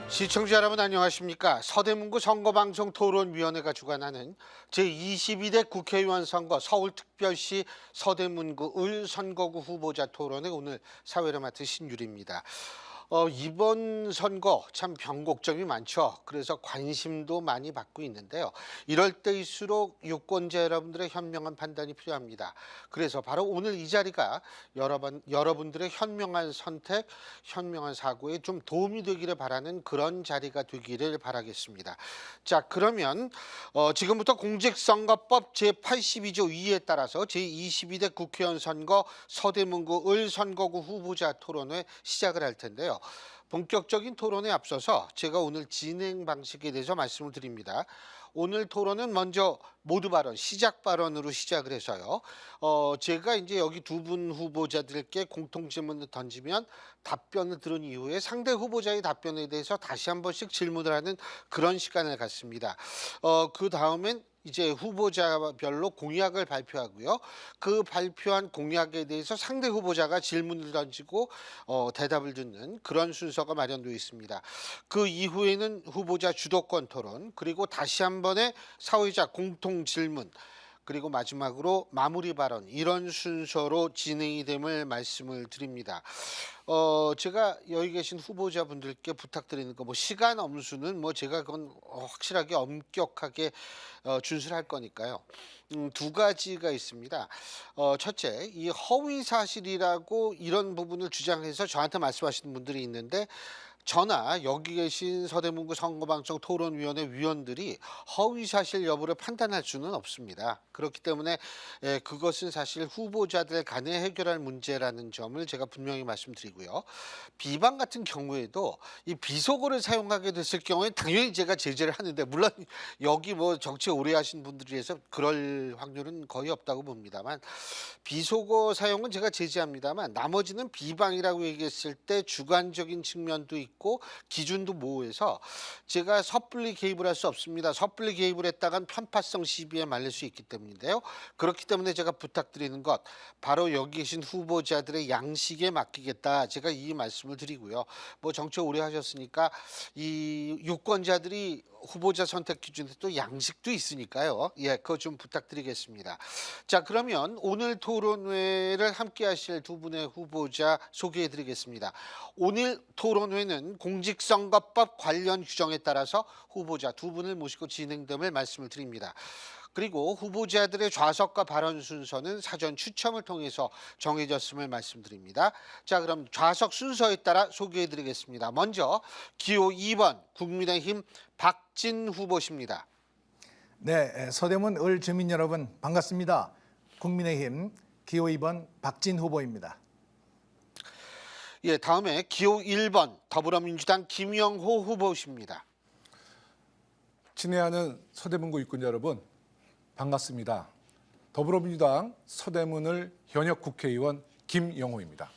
시청자 여러분 안녕하십니까? 서대문구 선거방송 토론위원회가 주관하는 제22대 국회의원 선거 서울특별시 서대문구 을 선거구 후보자 토론회 오늘 사회를 맡은 신유리입니다. 이번 선거 참 변곡점이 많죠. 그래서 관심도 많이 받고 있는데요. 이럴 때일수록 유권자 여러분들의 현명한 판단이 필요합니다. 그래서 바로 오늘 이 자리가 여러분들의 현명한 선택, 현명한 사고에 좀 도움이 되기를 바라는 그런 자리가 되기를 바라겠습니다. 자, 그러면 지금부터 공직선거법 제82조 2에 따라서 제22대 국회의원 선거 서대문구 을 선거구 후보자 토론회 시작을 할 텐데요. 본격적인 토론에 앞서서 제가 오늘 진행 방식에 대해서 말씀을 드립니다. 오늘 토론은 먼저 모두 발언, 시작 발언으로 시작을 해서요. 제가 이제 여기 두 분 후보자들께 공통 질문을 던지면 답변을 들은 이후에 상대 후보자의 답변에 대해서 다시 한 번씩 질문을 하는 그런 시간을 갖습니다. 그 다음엔 이제 후보자별로 공약을 발표하고요. 그 발표한 공약에 대해서 상대 후보자가 질문을 던지고 대답을 듣는 그런 순서가 마련되어 있습니다. 그 이후에는 후보자 주도권 토론, 그리고 다시 한 번의 사회자 공통 질문, 그리고 마지막으로 마무리 발언, 이런 순서로 진행이 됨을 말씀을 드립니다. 제가 여기 계신 후보자분들께 부탁드리는 거, 뭐 시간 엄수는 뭐 제가 그건 확실하게 엄격하게 준수할 거니까요. 두 가지가 있습니다. 첫째, 이 허위 사실이라고 이런 부분을 주장해서 저한테 말씀하시는 분들이 있는데, 저나 여기 계신 서대문구 선거방송 토론위원회 위원들이 허위사실 여부를 판단할 수는 없습니다. 그렇기 때문에 그것은 사실 후보자들 간에 해결할 문제라는 점을 제가 분명히 말씀드리고요. 비방 같은 경우에도 이 비속어를 사용하게 됐을 경우에 당연히 제가 제재를 하는데, 물론 여기 뭐 정치 오래 하신 분들이라서 그럴 확률은 거의 없다고 봅니다만, 비속어 사용은 제가 제재합니다만 나머지는 비방이라고 얘기했을 때 주관적인 측면도 있고 기준도 모호해서 제가 섣불리 개입을 할 수 없습니다. 섣불리 개입을 했다간 편파성 시비에 말릴 수 있기 때문인데요. 그렇기 때문에 제가 부탁드리는 것, 바로 여기 계신 후보자들의 양식에 맡기겠다, 제가 이 말씀을 드리고요. 뭐 정치 오래 하셨으니까 이 유권자들이 후보자 선택 기준에 또 양식도 있으니까요. 예, 그거 좀 부탁드리겠습니다. 자, 그러면 오늘 토론회를 함께 하실 두 분의 후보자 소개해 드리겠습니다. 오늘 토론회는 공직선거법 관련 규정에 따라서 후보자 두 분을 모시고 진행됨을 말씀을 드립니다. 그리고 후보자들의 좌석과 발언 순서는 사전 추첨을 통해서 정해졌음을 말씀드립니다. 자, 그럼 좌석 순서에 따라 소개해 드리겠습니다. 먼저 기호 2번 국민의힘 박진 후보십니다. 네, 서대문 을 주민 여러분 반갑습니다. 국민의힘 기호 2번 박진 후보입니다. 예, 다음에 기호 1번 더불어민주당 김영호 후보십니다. 친애하는 서대문구 유권자 여러분 반갑습니다. 더불어민주당 서대문을 현역 국회의원 김영호입니다.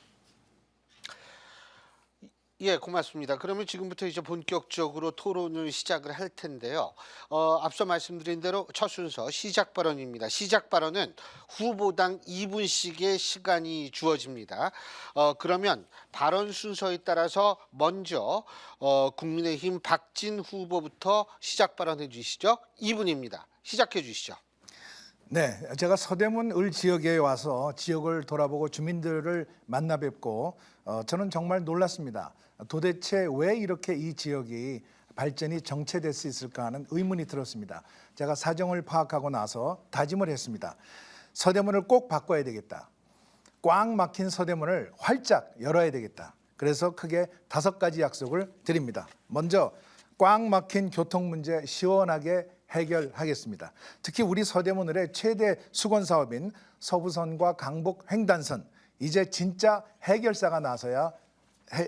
예, 고맙습니다. 그러면 지금부터 이제 본격적으로 토론을 시작을 할 텐데요. 앞서 말씀드린 대로 첫 순서 시작 발언입니다. 시작 발언은 후보당 2분씩의 시간이 주어집니다. 그러면 발언 순서에 따라서 먼저 국민의힘 박진 후보부터 시작 발언해 주시죠. 2분입니다. 시작해 주시죠. 네, 제가 서대문 을 지역에 와서 지역을 돌아보고 주민들을 만나 뵙고 저는 정말 놀랐습니다. 도대체 왜 이렇게 이 지역이 발전이 정체될 수 있을까 하는 의문이 들었습니다. 제가 사정을 파악하고 나서 다짐을 했습니다. 서대문을 꼭 바꿔야 되겠다. 꽉 막힌 서대문을 활짝 열어야 되겠다. 그래서 크게 5가지 약속을 드립니다. 먼저 꽉 막힌 교통 문제 시원하게 해결하겠습니다. 특히 우리 서대문을의 최대 수건 사업인 서부선과 강북 횡단선, 이제 진짜 해결사가 나서야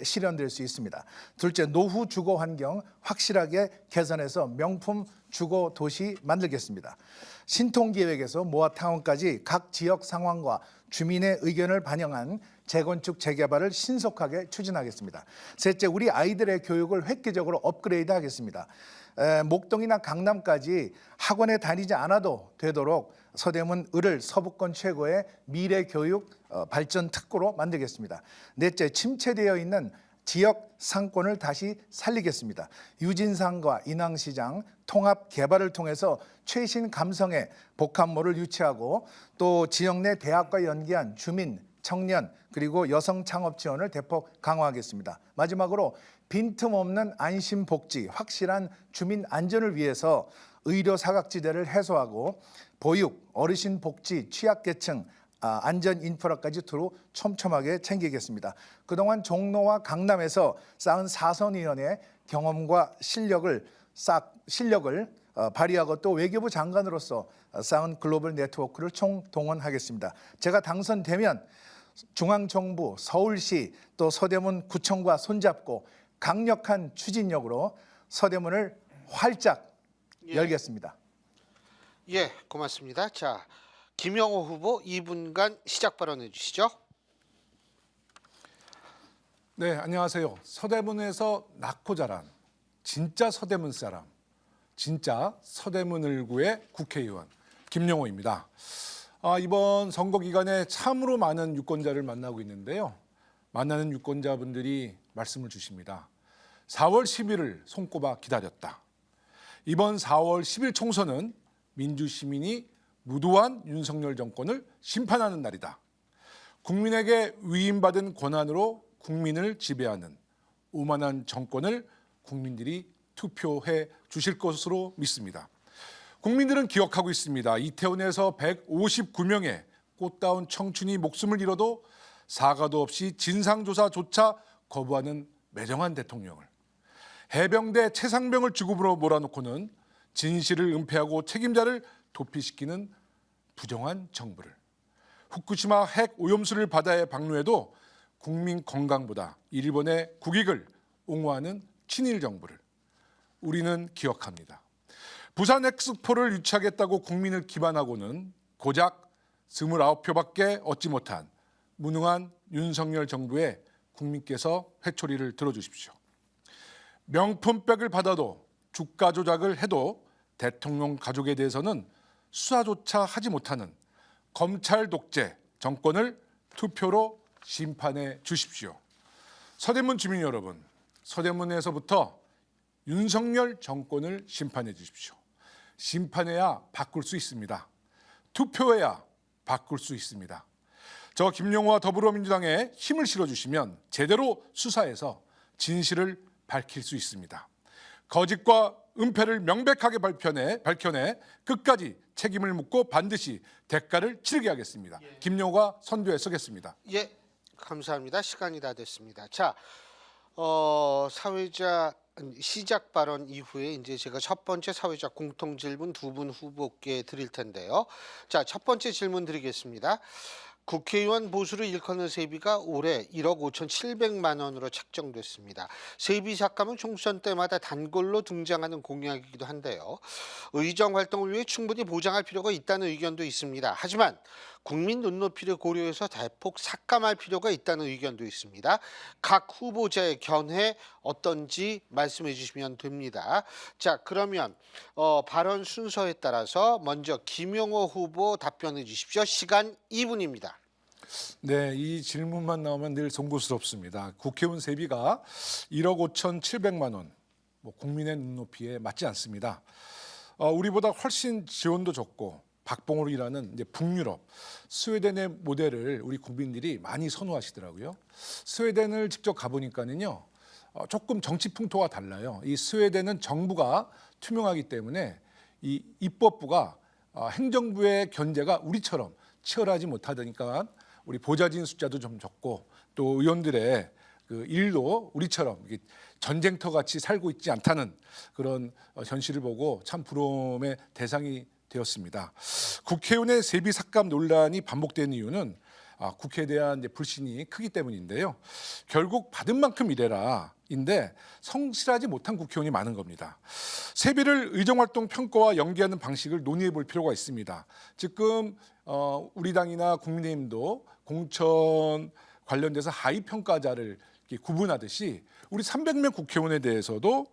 실현될 수 있습니다. 둘째, 노후 주거 환경 확실하게 개선해서 명품 주거 도시 만들겠습니다. 신통기획에서 모아타운까지 각 지역 상황과 주민의 의견을 반영한 재건축 재개발을 신속하게 추진하겠습니다. 셋째, 우리 아이들의 교육을 획기적으로 업그레이드 하겠습니다. 목동이나 강남까지 학원에 다니지 않아도 되도록 서대문 을을 서부권 최고의 미래교육 발전 특구로 만들겠습니다. 넷째, 침체되어 있는 지역 상권을 다시 살리겠습니다. 유진상과 인왕시장 통합 개발을 통해서 최신 감성의 복합몰을 유치하고 또 지역 내 대학과 연계한 주민, 청년 그리고 여성 창업 지원을 대폭 강화하겠습니다. 마지막으로 빈틈없는 안심복지, 확실한 주민 안전을 위해서 의료 사각지대를 해소하고 보육, 어르신 복지, 취약계층, 안전 인프라까지 두루 촘촘하게 챙기겠습니다. 그동안 종로와 강남에서 쌓은 사선의원의 경험과 실력을 발휘하고 또 외교부 장관으로서 쌓은 글로벌 네트워크를 총동원하겠습니다. 제가 당선되면 중앙정부, 서울시 또 서대문 구청과 손잡고 강력한 추진력으로 서대문을 활짝 열겠습니다. 예, 고맙습니다. 자, 김영호 후보 2분간 시작 발언해 주시죠. 네, 안녕하세요. 서대문에서 낳고 자란 진짜 서대문 사람, 진짜 서대문 을구의 국회의원 김영호입니다. 이번 선거 기간에 참으로 많은 유권자를 만나고 있는데요. 만나는 유권자분들이 말씀을 주십니다. 4월 10일을 손꼽아 기다렸다. 이번 4월 10일 총선은 민주시민이 무도한 윤석열 정권을 심판하는 날이다. 국민에게 위임받은 권한으로 국민을 지배하는 오만한 정권을 국민들이 투표해 주실 것으로 믿습니다. 국민들은 기억하고 있습니다. 이태원에서 159명의 꽃다운 청춘이 목숨을 잃어도 사과도 없이 진상조사조차 거부하는 매정한 대통령을, 해병대 최상병을 주급으로 몰아놓고는 진실을 은폐하고 책임자를 도피시키는 부정한 정부를, 후쿠시마 핵 오염수를 바다에 방류해도 국민 건강보다 일본의 국익을 옹호하는 친일 정부를 우리는 기억합니다. 부산 엑스포를 유치하겠다고 국민을 기반하고는 고작 29표밖에 얻지 못한 무능한 윤석열 정부에 국민께서 회초리를 들어주십시오. 명품백을 받아도 주가 조작을 해도 대통령 가족에 대해서는 수사조차 하지 못하는 검찰 독재 정권을 투표로 심판해 주십시오. 서대문 주민 여러분, 서대문에서부터 윤석열 정권을 심판해 주십시오. 심판해야 바꿀 수 있습니다. 투표해야 바꿀 수 있습니다. 저 김영호와 더불어민주당에 힘을 실어주시면 제대로 수사해서 진실을 밝힐 수 있습니다. 거짓과 은폐를 명백하게 밝혀내 끝까지 책임을 묻고 반드시 대가를 치르게 하겠습니다. 김영호가 선두에 서겠습니다. 예, 감사합니다. 시간이 다 됐습니다. 자, 사회자 시작 발언 이후에 이제 제가 첫 번째 사회자 공통 질문 두 분 후보께 드릴 텐데요. 자, 첫 번째 질문 드리겠습니다. 국회의원 보수를 일컫는 세비가 올해 1억 5,700만 원으로 책정됐습니다. 세비 삭감은 총선 때마다 단골로 등장하는 공약이기도 한데요. 의정 활동을 위해 충분히 보장할 필요가 있다는 의견도 있습니다. 하지만 국민 눈높이를 고려해서 대폭 삭감할 필요가 있다는 의견도 있습니다. 각 후보자의 견해 어떤지 말씀해 주시면 됩니다. 자, 그러면 발언 순서에 따라서 먼저 김영호 후보 답변해 주십시오. 시간 2분입니다. 네, 이 질문만 나오면 늘 송구스럽습니다. 국회의원 세비가 1억 5,700만 원, 국민의 눈높이에 맞지 않습니다. 우리보다 훨씬 지원도 적고 박봉으로 일하는 이제 북유럽, 스웨덴의 모델을 우리 국민들이 많이 선호하시더라고요. 스웨덴을 직접 가보니까는요, 조금 정치 풍토가 달라요. 이 스웨덴은 정부가 투명하기 때문에 이 입법부가 행정부의 견제가 우리처럼 치열하지 못하다니까 우리 보좌진 숫자도 좀 적고 또 의원들의 그 일도 우리처럼 전쟁터 같이 살고 있지 않다는 그런 현실을 보고 참 부러움의 대상이 되었습니다. 국회의원의 세비 삭감 논란이 반복되는 이유는 국회에 대한 불신이 크기 때문인데요. 결국 받은 만큼 일해라인데 성실하지 못한 국회의원이 많은 겁니다. 세비를 의정활동 평가와 연계하는 방식을 논의해 볼 필요가 있습니다. 지금 우리 당이나 국민의힘도 공천 관련돼서 하위 평가자를 구분하듯이 우리 300명 국회의원에 대해서도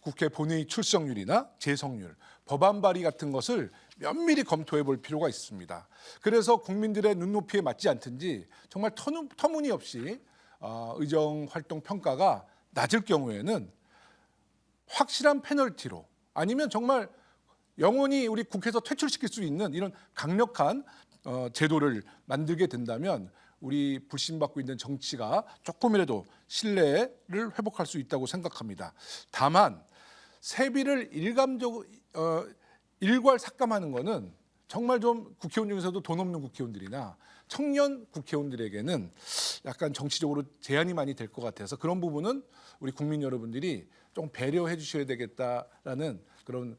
국회 본회의 출석률이나 재석률, 법안 발의 같은 것을 면밀히 검토해 볼 필요가 있습니다. 그래서 국민들의 눈높이에 맞지 않든지 정말 터무니없이 의정 활동 평가가 낮을 경우에는 확실한 페널티로 아니면 정말 영원히 우리 국회에서 퇴출시킬 수 있는 이런 강력한 제도를 만들게 된다면 우리 불신받고 있는 정치가 조금이라도 신뢰를 회복할 수 있다고 생각합니다. 다만 세비를 일괄 삭감하는 거는 정말 좀 국회의원 중에서도 돈 없는 국회의원들이나 청년 국회의원들에게는 약간 정치적으로 제한이 많이 될 것 같아서 그런 부분은 우리 국민 여러분들이 좀 배려해 주셔야 되겠다라는 그런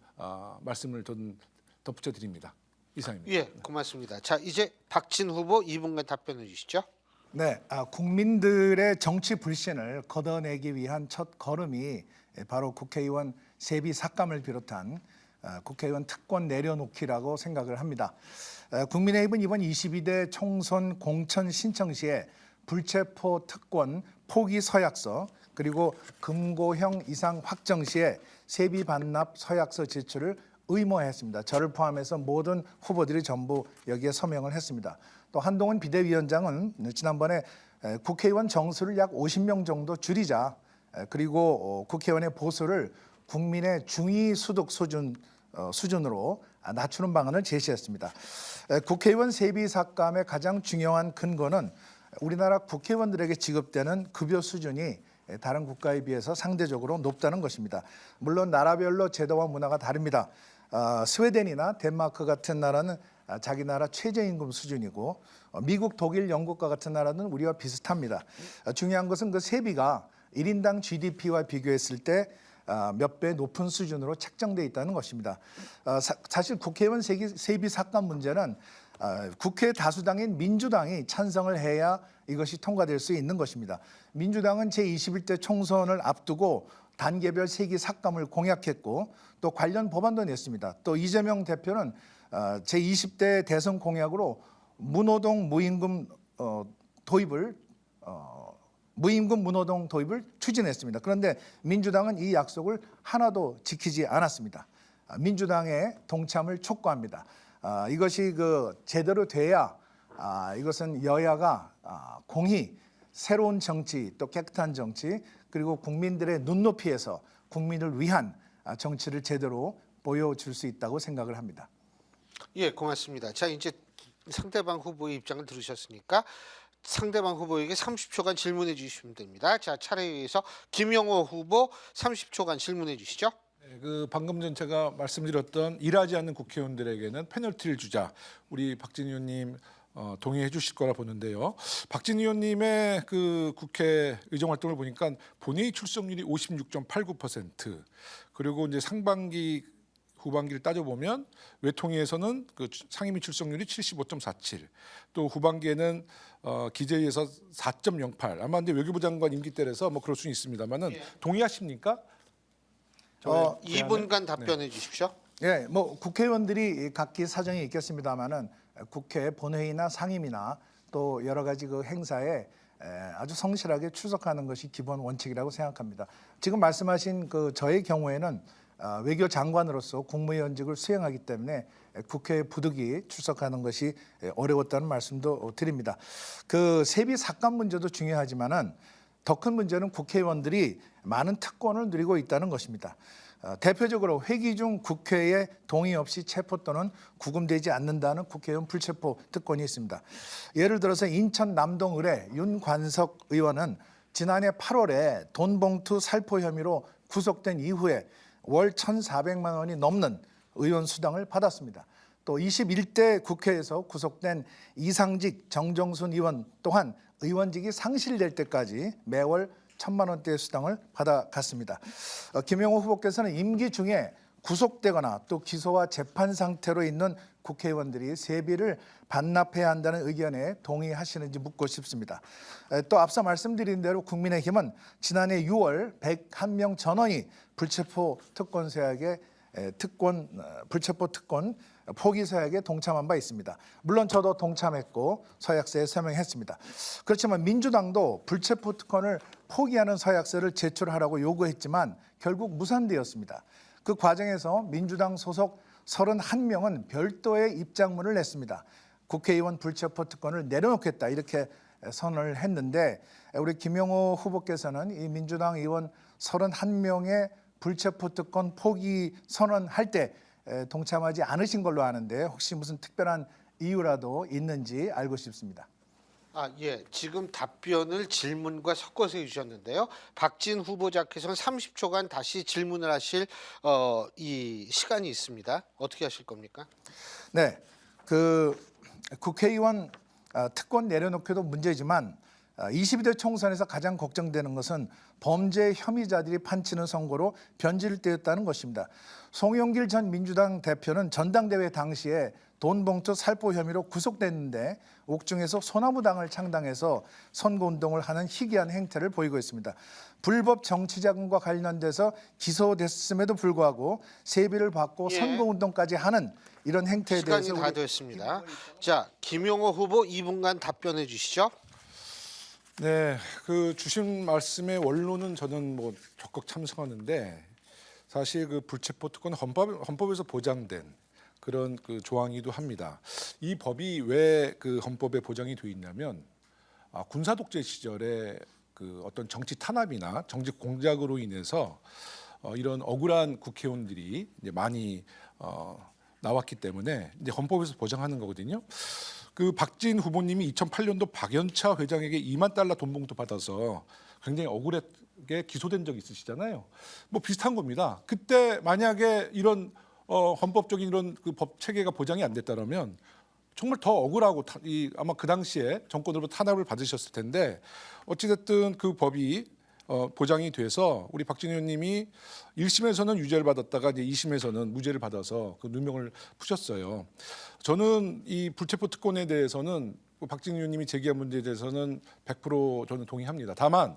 말씀을 좀 덧붙여 드립니다. 이상입니다. 예, 고맙습니다. 자, 이제 박진 후보 2분간 답변해 주시죠. 네, 국민들의 정치 불신을 걷어내기 위한 첫 걸음이 바로 국회의원 세비 삭감을 비롯한 국회의원 특권 내려놓기라고 생각을 합니다. 국민의힘은 이번 22대 총선 공천 신청 시에 불체포 특권 포기 서약서 그리고 금고형 이상 확정 시에 세비 반납 서약서 제출을 의무화했습니다. 저를 포함해서 모든 후보들이 전부 여기에 서명을 했습니다. 또 한동훈 비대위원장은 지난번에 국회의원 정수를 약 50명 정도 줄이자 그리고 국회의원의 보수를 국민의 중위 소득 수준으로 낮추는 방안을 제시했습니다. 국회의원 세비 삭감의 가장 중요한 근거는 우리나라 국회의원들에게 지급되는 급여 수준이 다른 국가에 비해서 상대적으로 높다는 것입니다. 물론 나라별로 제도와 문화가 다릅니다. 스웨덴이나 덴마크 같은 나라는 자기 나라 최저임금 수준이고 미국, 독일, 영국과 같은 나라는 우리와 비슷합니다. 중요한 것은 그 세비가 1인당 GDP와 비교했을 때 몇 배 높은 수준으로 책정돼 있다는 것입니다. 사실 국회의원 세비 삭감 문제는 국회 다수당인 민주당이 찬성을 해야 이것이 통과될 수 있는 것입니다. 민주당은 제21대 총선을 앞두고 단계별 세기 삭감을 공약했고 또 관련 법안도 냈습니다. 또 이재명 대표는 제20대 대선 공약으로 무노동 무임금 무노동 도입을 추진했습니다. 그런데 민주당은 이 약속을 하나도 지키지 않았습니다. 민주당의 동참을 촉구합니다. 이것이 제대로 돼야 이것은 여야가 공히 새로운 정치 또 깨끗한 정치 그리고 국민들의 눈높이에서 국민을 위한 정치를 제대로 보여줄 수 있다고 생각을 합니다. 예, 고맙습니다. 자, 이제 상대방 후보의 입장을 들으셨으니까 상대방 후보에게 30초간 질문해 주시면 됩니다. 자, 차례에 의해서 김영호 후보 30초간 질문해 주시죠. 네, 방금 전 제가 말씀드렸던 일하지 않는 국회의원들에게는 페널티를 주자. 우리 박진 의원님 동의해 주실 거라 보는데요. 박진 의원님의 국회 의정 활동을 보니까 본회의 출석률이 56.89% 그리고 이제 상반기 후반기를 따져보면 외통위에서는 상임위 출석률이 75.47, 또 후반기에는 기재위에서 4.08. 아마 이제 외교부 장관 임기 때라서 뭐 그럴 수는 있습니다만은 동의하십니까? 2분간 답변해 주십시오. 예, 뭐 국회의원들이 각기 사정이 있겠습니다만은 국회 본회의나 상임이나 또 여러 가지 행사에 아주 성실하게 출석하는 것이 기본 원칙이라고 생각합니다. 지금 말씀하신 저의 경우에는 외교장관으로서 국무위원직을 수행하기 때문에 국회에 부득이 출석하는 것이 어려웠다는 말씀도 드립니다. 세비 삭감 문제도 중요하지만은 더 큰 문제는 국회의원들이 많은 특권을 누리고 있다는 것입니다. 대표적으로 회기 중 국회에 동의 없이 체포 또는 구금되지 않는다는 국회의원 불체포 특권이 있습니다. 예를 들어서 인천 남동 을의 윤관석 의원은 지난해 8월에 돈봉투 살포 혐의로 구속된 이후에 월 1,400만 원이 넘는 의원 수당을 받았습니다. 또 21대 국회에서 구속된 이상직 정정순 의원 또한 의원직이 상실될 때까지 매월 1,000만 원대의 수당을 받아갔습니다. 김영호 후보께서는 임기 중에 구속되거나 또 기소와 재판 상태로 있는 국회의원들이 세비를 반납해야 한다는 의견에 동의하시는지 묻고 싶습니다. 또 앞서 말씀드린 대로 국민의힘은 지난해 6월 101명 전원이 불체포 특권 서약에 불체포 특권 포기 서약에 동참한 바 있습니다. 물론 저도 동참했고 서약서에 서명했습니다. 그렇지만 민주당도 불체포 특권을 포기하는 서약서를 제출하라고 요구했지만 결국 무산되었습니다. 그 과정에서 민주당 소속 31명은 별도의 입장문을 냈습니다. 국회의원 불체포 특권을 내려놓겠다 이렇게 선언을 했는데 우리 김영호 후보께서는 이 민주당 의원 31명의 불체포 특권 포기 선언할 때 동참하지 않으신 걸로 아는데 혹시 무슨 특별한 이유라도 있는지 알고 싶습니다. 예. 지금 답변을 질문과 섞어서 해주셨는데요. 박진 후보자께서는 30초간 다시 질문을 하실 이 시간이 있습니다. 어떻게 하실 겁니까? 네, 그 국회의원 특권 내려놓기도 문제지만 22대 총선에서 가장 걱정되는 것은 범죄 혐의자들이 판치는 선고로 변질되었다는 것입니다. 송영길 전 민주당 대표는 전당대회 당시에 돈봉투 살포 혐의로 구속됐는데 옥중에서 소나무당을 창당해서 선거운동을 하는 희귀한 행태를 보이고 있습니다. 불법 정치자금과 관련돼서 기소됐음에도 불구하고 세비를 받고 예. 선거운동까지 하는 이런 행태에 시간이 대해서 다 됐습니다. 자, 김용호 후보 2분간 답변해 주시죠. 네, 그 주신 말씀의 원론은 저는 뭐 적극 참석하는데 사실 그 불체포 특권은 헌법에서 보장된 그런 그 조항이기도 합니다. 이 법이 왜 그 헌법에 보장이 되어 있냐면 군사 독재 시절에 그 어떤 정치 탄압이나 정직 공작으로 인해서 이런 억울한 국회의원들이 이제 많이 나왔기 때문에 이제 헌법에서 보장하는 거거든요. 그 박진 후보님이 2008년도 박연차 회장에게 2만 달러 돈봉투 받아서 굉장히 억울하게 기소된 적이 있으시잖아요. 뭐 비슷한 겁니다. 그때 만약에 이런 헌법적인 이런 그 법 체계가 보장이 안 됐다면 정말 더 억울하고 아마 그 당시에 정권으로 탄압을 받으셨을 텐데 어찌됐든 그 법이 보장이 돼서 우리 박진 의원님이 1심에서는 유죄를 받았다가 이제 2심에서는 무죄를 받아서 그 누명을 푸셨어요. 저는 이 불체포 특권에 대해서는 박진 의원님이 제기한 문제에 대해서는 100% 저는 동의합니다. 다만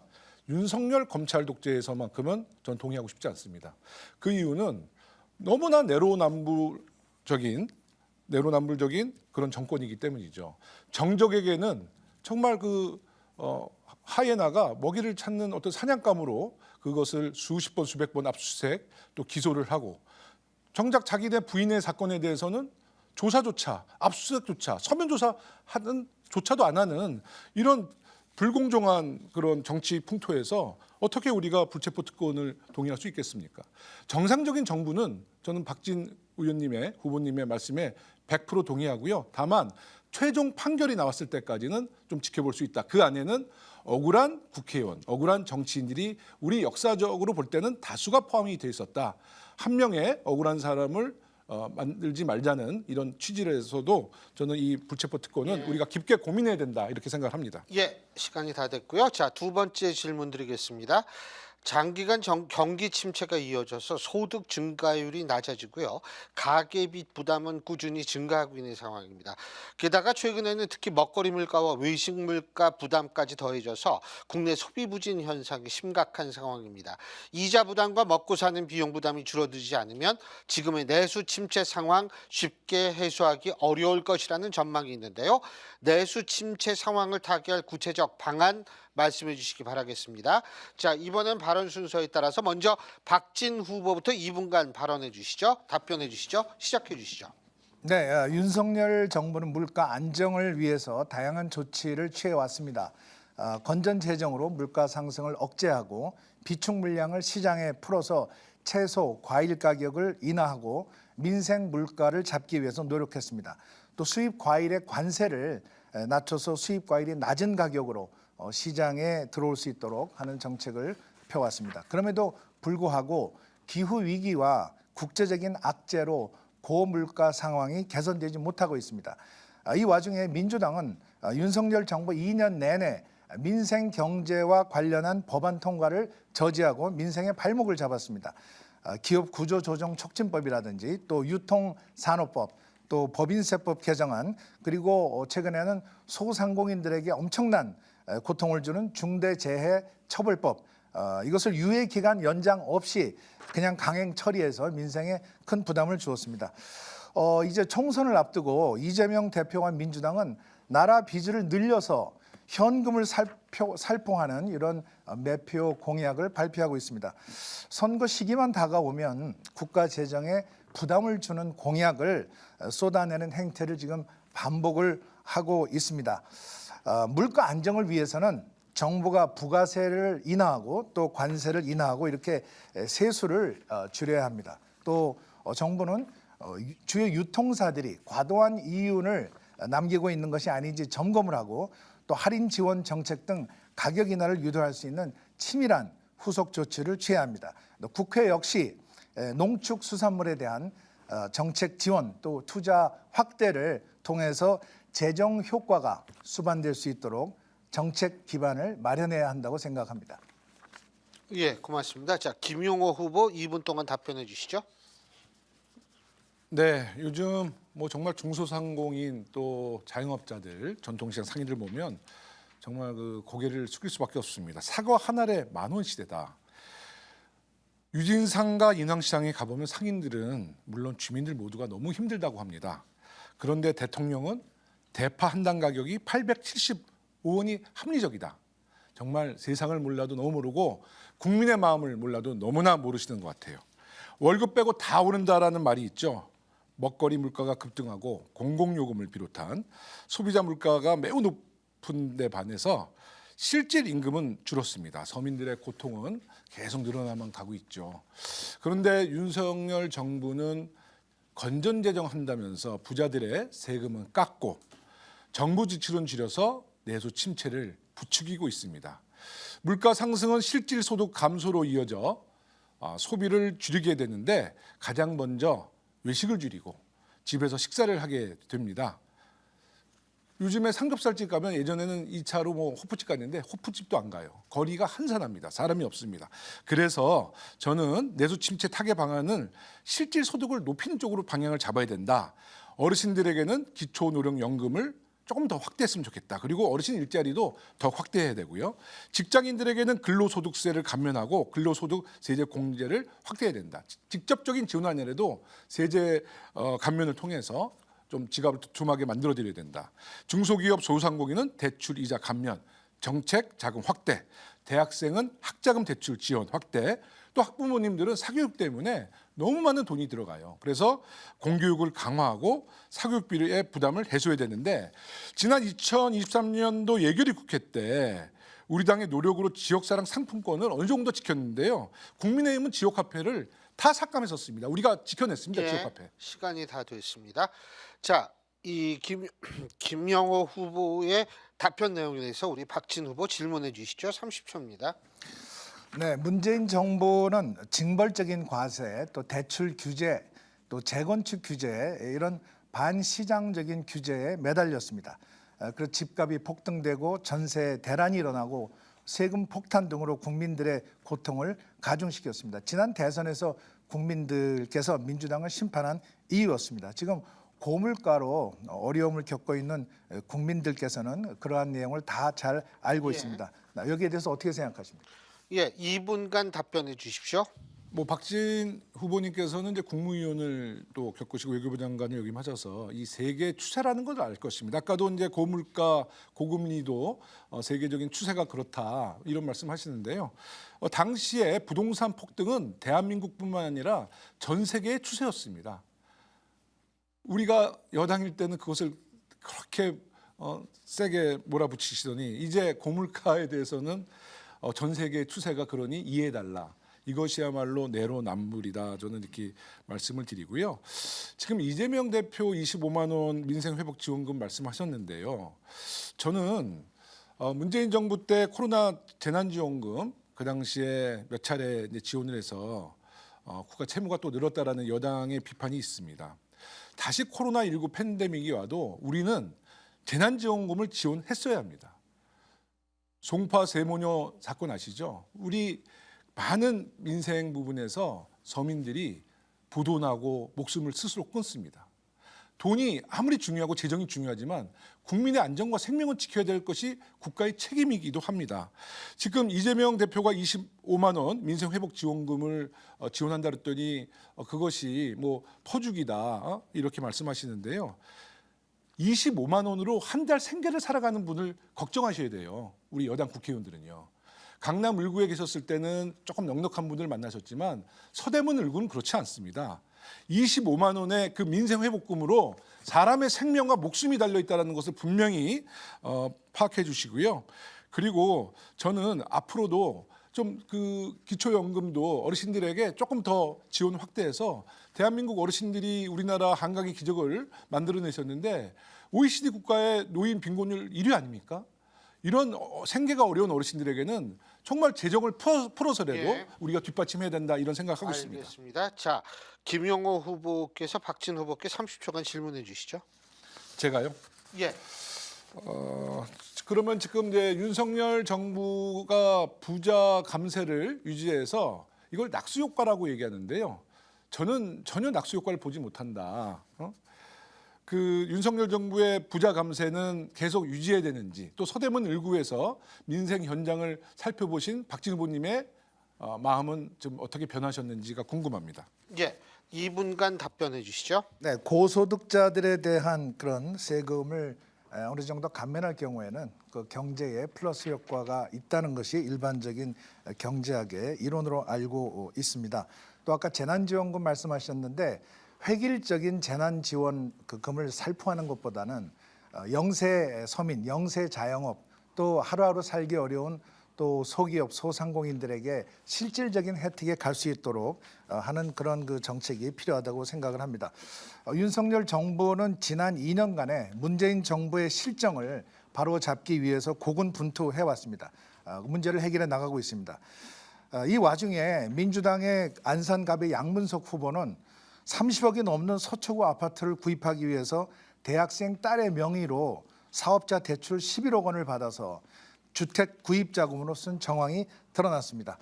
윤석열 검찰 독재에서만큼은 저는 동의하고 싶지 않습니다. 그 이유는 너무나 내로남불적인 그런 정권이기 때문이죠. 정적에게는 정말 그 하이에나가 먹이를 찾는 어떤 사냥감으로 그것을 수십 번 수백 번 압수수색 또 기소를 하고 정작 자기네 부인의 사건에 대해서는 조사조차 압수수색조차 서면 조사하는 조차도 안 하는 이런 불공정한 그런 정치 풍토에서 어떻게 우리가 불체포 특권을 동의할 수 있겠습니까? 정상적인 정부는 저는 박진 의원님의 후보님의 말씀에 100% 동의하고요. 다만 최종 판결이 나왔을 때까지는 좀 지켜볼 수 있다. 그 안에는 억울한 국회의원, 억울한 정치인들이 우리 역사적으로 볼 때는 다수가 포함이 돼 있었다. 한 명의 억울한 사람을 만들지 말자는 이런 취지에서도 저는 이 불체포 특권은 우리가 깊게 고민해야 된다 이렇게 생각을 합니다. 예, 시간이 다 됐고요. 자, 두 번째 질문 드리겠습니다. 장기간 경기 침체가 이어져서 소득 증가율이 낮아지고요. 가계빚 부담은 꾸준히 증가하고 있는 상황입니다. 게다가 최근에는 특히 먹거리 물가와 외식 물가 부담까지 더해져서 국내 소비 부진 현상이 심각한 상황입니다. 이자 부담과 먹고 사는 비용 부담이 줄어들지 않으면 지금의 내수 침체 상황 쉽게 해소하기 어려울 것이라는 전망이 있는데요. 내수 침체 상황을 타개할 구체적 방안 말씀해 주시기 바라겠습니다. 자, 이번엔 발언 순서에 따라서 먼저 박진 후보부터 2분간 발언해 주시죠. 답변해 주시죠. 시작해 주시죠. 네, 윤석열 정부는 물가 안정을 위해서 다양한 조치를 취해왔습니다. 건전 재정으로 물가 상승을 억제하고 비축 물량을 시장에 풀어서 채소, 과일 가격을 인하하고 민생 물가를 잡기 위해서 노력했습니다. 또 수입 과일의 관세를 낮춰서 수입 과일이 낮은 가격으로 시장에 들어올 수 있도록 하는 정책을 펴왔습니다. 그럼에도 불구하고 기후 위기와 국제적인 악재로 고물가 상황이 개선되지 못하고 있습니다. 이 와중에 민주당은 윤석열 정부 2년 내내 민생 경제와 관련한 법안 통과를 저지하고 민생의 발목을 잡았습니다. 기업 구조 조정 촉진법이라든지 또 유통산업법, 또 법인세법 개정안, 그리고 최근에는 소상공인들에게 엄청난 고통을 주는 중대재해처벌법, 이것을 유예 기간 연장 없이 그냥 강행 처리해서 민생에 큰 부담을 주었습니다. 이제 총선을 앞두고 이재명 대표와 민주당은 나라 빚을 늘려서 현금을 살포하는 이런 매표 공약을 발표하고 있습니다. 선거 시기만 다가오면 국가 재정에 부담을 주는 공약을 쏟아내는 행태를 지금 반복을 하고 있습니다. 물가 안정을 위해서는 정부가 부가세를 인하하고 또 관세를 인하하고 이렇게 세수를 줄여야 합니다. 또 정부는 주요 유통사들이 과도한 이윤을 남기고 있는 것이 아닌지 점검을 하고 또 할인 지원 정책 등 가격 인하를 유도할 수 있는 치밀한 후속 조치를 취해야 합니다. 또 국회 역시 농축수산물에 대한 정책 지원 또 투자 확대를 통해서 재정 효과가 수반될 수 있도록 정책 기반을 마련해야 한다고 생각합니다. 예, 고맙습니다. 자, 김용호 후보 2분 동안 답변해 주시죠. 네, 요즘 뭐 정말 중소상공인 또 자영업자들 전통시장 상인들 보면 정말 그 고개를 숙일 수밖에 없습니다. 사과 한 알에 10,000원 시대다. 유진상가 인왕시장에 가보면 상인들은 물론 주민들 모두가 너무 힘들다고 합니다. 그런데 대통령은 대파 한 당 가격이 875원이 합리적이다. 정말 세상을 몰라도 너무 모르고 국민의 마음을 몰라도 너무나 모르시는 것 같아요. 월급 빼고 다 오른다라는 말이 있죠. 먹거리 물가가 급등하고 공공요금을 비롯한 소비자 물가가 매우 높은 데 반해서 실질 임금은 줄었습니다. 서민들의 고통은 계속 늘어나만 가고 있죠. 그런데 윤석열 정부는 건전재정 한다면서 부자들의 세금은 깎고 정부 지출은 줄여서 내수 침체를 부추기고 있습니다. 물가 상승은 실질 소득 감소로 이어져 소비를 줄이게 되는데 가장 먼저 외식을 줄이고 집에서 식사를 하게 됩니다. 요즘에 삼겹살집 가면 예전에는 2차로 뭐 호프집 갔는데 호프집도 안 가요. 거리가 한산합니다. 사람이 없습니다. 그래서 저는 내수 침체 타개 방안은 실질 소득을 높이는 쪽으로 방향을 잡아야 된다. 어르신들에게는 기초노령연금을 조금 더 확대했으면 좋겠다. 그리고 어르신 일자리도 더 확대해야 되고요. 직장인들에게는 근로소득세를 감면하고 근로소득 세제 공제를 확대해야 된다. 직접적인 지원은 아니라도 세제 감면을 통해서 좀 지갑을 두툼하게 만들어드려야 된다. 중소기업 소상공인은 대출 이자 감면, 정책 자금 확대, 대학생은 학자금 대출 지원 확대, 또 학부모님들은 사교육 때문에 너무 많은 돈이 들어가요. 그래서 공교육을 강화하고 사교육비의 부담을 해소해야 되는데 지난 2023년도 예결위 국회 때 우리 당의 노력으로 지역사랑 상품권을 어느 정도 지켰는데요. 국민의힘은 지역화폐를 다 삭감했었습니다. 우리가 지켜냈습니다. 예, 지역화폐. 시간이 다 됐습니다. 자, 이 김영호 후보의 답변 내용에 대해서 우리 박진 후보 질문해 주시죠. 30초입니다. 네, 문재인 정부는 징벌적인 과세, 또 대출 규제, 또 재건축 규제 이런 반시장적인 규제에 매달렸습니다. 그래서 집값이 폭등되고 전세 대란이 일어나고 세금 폭탄 등으로 국민들의 고통을 가중시켰습니다. 지난 대선에서 국민들께서 민주당을 심판한 이유였습니다. 지금 고물가로 어려움을 겪고 있는 국민들께서는 그러한 내용을 다 잘 알고 예. 있습니다. 여기에 대해서 어떻게 생각하십니까? 예, 2분간 답변해 주십시오. 뭐 박진 후보님께서는 이제 국무위원을 또 겪으시고 외교부 장관을 역임하셔서 이 세계 추세라는 걸 알 것입니다. 아까도 이제 고물가, 고금리도 세계적인 추세가 그렇다 이런 말씀하시는데요. 당시에 부동산 폭등은 대한민국뿐만 아니라 전 세계의 추세였습니다. 우리가 여당일 때는 그것을 그렇게 세게 몰아붙이시더니 이제 고물가에 대해서는 전 세계의 추세가 그러니 이해해달라. 이것이야말로 내로남불이다. 저는 이렇게 말씀을 드리고요. 지금 이재명 대표 25만 원 민생회복지원금 말씀하셨는데요. 저는 문재인 정부 때 코로나 재난지원금 그 당시에 몇 차례 이제 지원을 해서 국가 채무가 또 늘었다라는 여당의 비판이 있습니다. 다시 코로나19 팬데믹이 와도 우리는 재난지원금을 지원했어야 합니다. 송파 세모녀 사건 아시죠? 우리 많은 민생 부분에서 서민들이 부도나고 목숨을 스스로 끊습니다. 돈이 아무리 중요하고 재정이 중요하지만 국민의 안전과 생명을 지켜야 될 것이 국가의 책임이기도 합니다. 지금 이재명 대표가 25만 원 민생회복지원금을 지원한다 그랬더니 그것이 뭐 퍼주기다 이렇게 말씀하시는데요. 25만 원으로 한 달 생계를 살아가는 분을 걱정하셔야 돼요. 우리 여당 국회의원들은요. 강남 을구에 계셨을 때는 조금 넉넉한 분들 만나셨지만 서대문 을구는 그렇지 않습니다. 25만 원의 그 민생 회복금으로 사람의 생명과 목숨이 달려 있다는 것을 분명히 파악해 주시고요. 그리고 저는 앞으로도 좀 그 기초연금도 어르신들에게 조금 더 지원 확대해서 대한민국 어르신들이 우리나라 한강의 기적을 만들어내셨는데 OECD 국가의 노인 빈곤율 1위 아닙니까? 이런 생계가 어려운 어르신들에게는 정말 재정을 풀어서라도 예. 우리가 뒷받침해야 된다 이런 생각하고 있습니다. 알겠습니다. 자, 김용호 후보께서 박진 후보께 30초간 질문해 주시죠. 제가요. 예. 그러면 지금 이제 윤석열 정부가 부자 감세를 유지해서 이걸 낙수 효과라고 얘기하는데요. 저는 전혀 낙수 효과를 보지 못한다. 그 윤석열 정부의 부자 감세는 계속 유지해야 되는지, 또 서대문 을구에서 민생 현장을 살펴보신 박진 후보님의 마음은 좀 어떻게 변하셨는지가 궁금합니다. 예. 2분간 답변해 주시죠. 네, 고소득자들에 대한 그런 세금을 어느 정도 감면할 경우에는 그 경제에 플러스 효과가 있다는 것이 일반적인 경제학의 이론으로 알고 있습니다. 또 아까 재난지원금 말씀하셨는데 획일적인 재난지원 그 금을 살포하는 것보다는 영세 서민, 영세 자영업 또 하루하루 살기 어려운 또 소기업, 소상공인들에게 실질적인 혜택에 갈 수 있도록 하는 그런 그 정책이 필요하다고 생각을 합니다. 윤석열 정부는 지난 2년간의 문재인 정부의 실정을 바로 잡기 위해서 고군분투해 왔습니다. 문제를 해결해 나가고 있습니다. 이 와중에 민주당의 안산갑의 양문석 후보는 30억이 넘는 서초구 아파트를 구입하기 위해서 대학생 딸의 명의로 사업자 대출 11억 원을 받아서 주택 구입 자금으로 쓴 정황이 드러났습니다.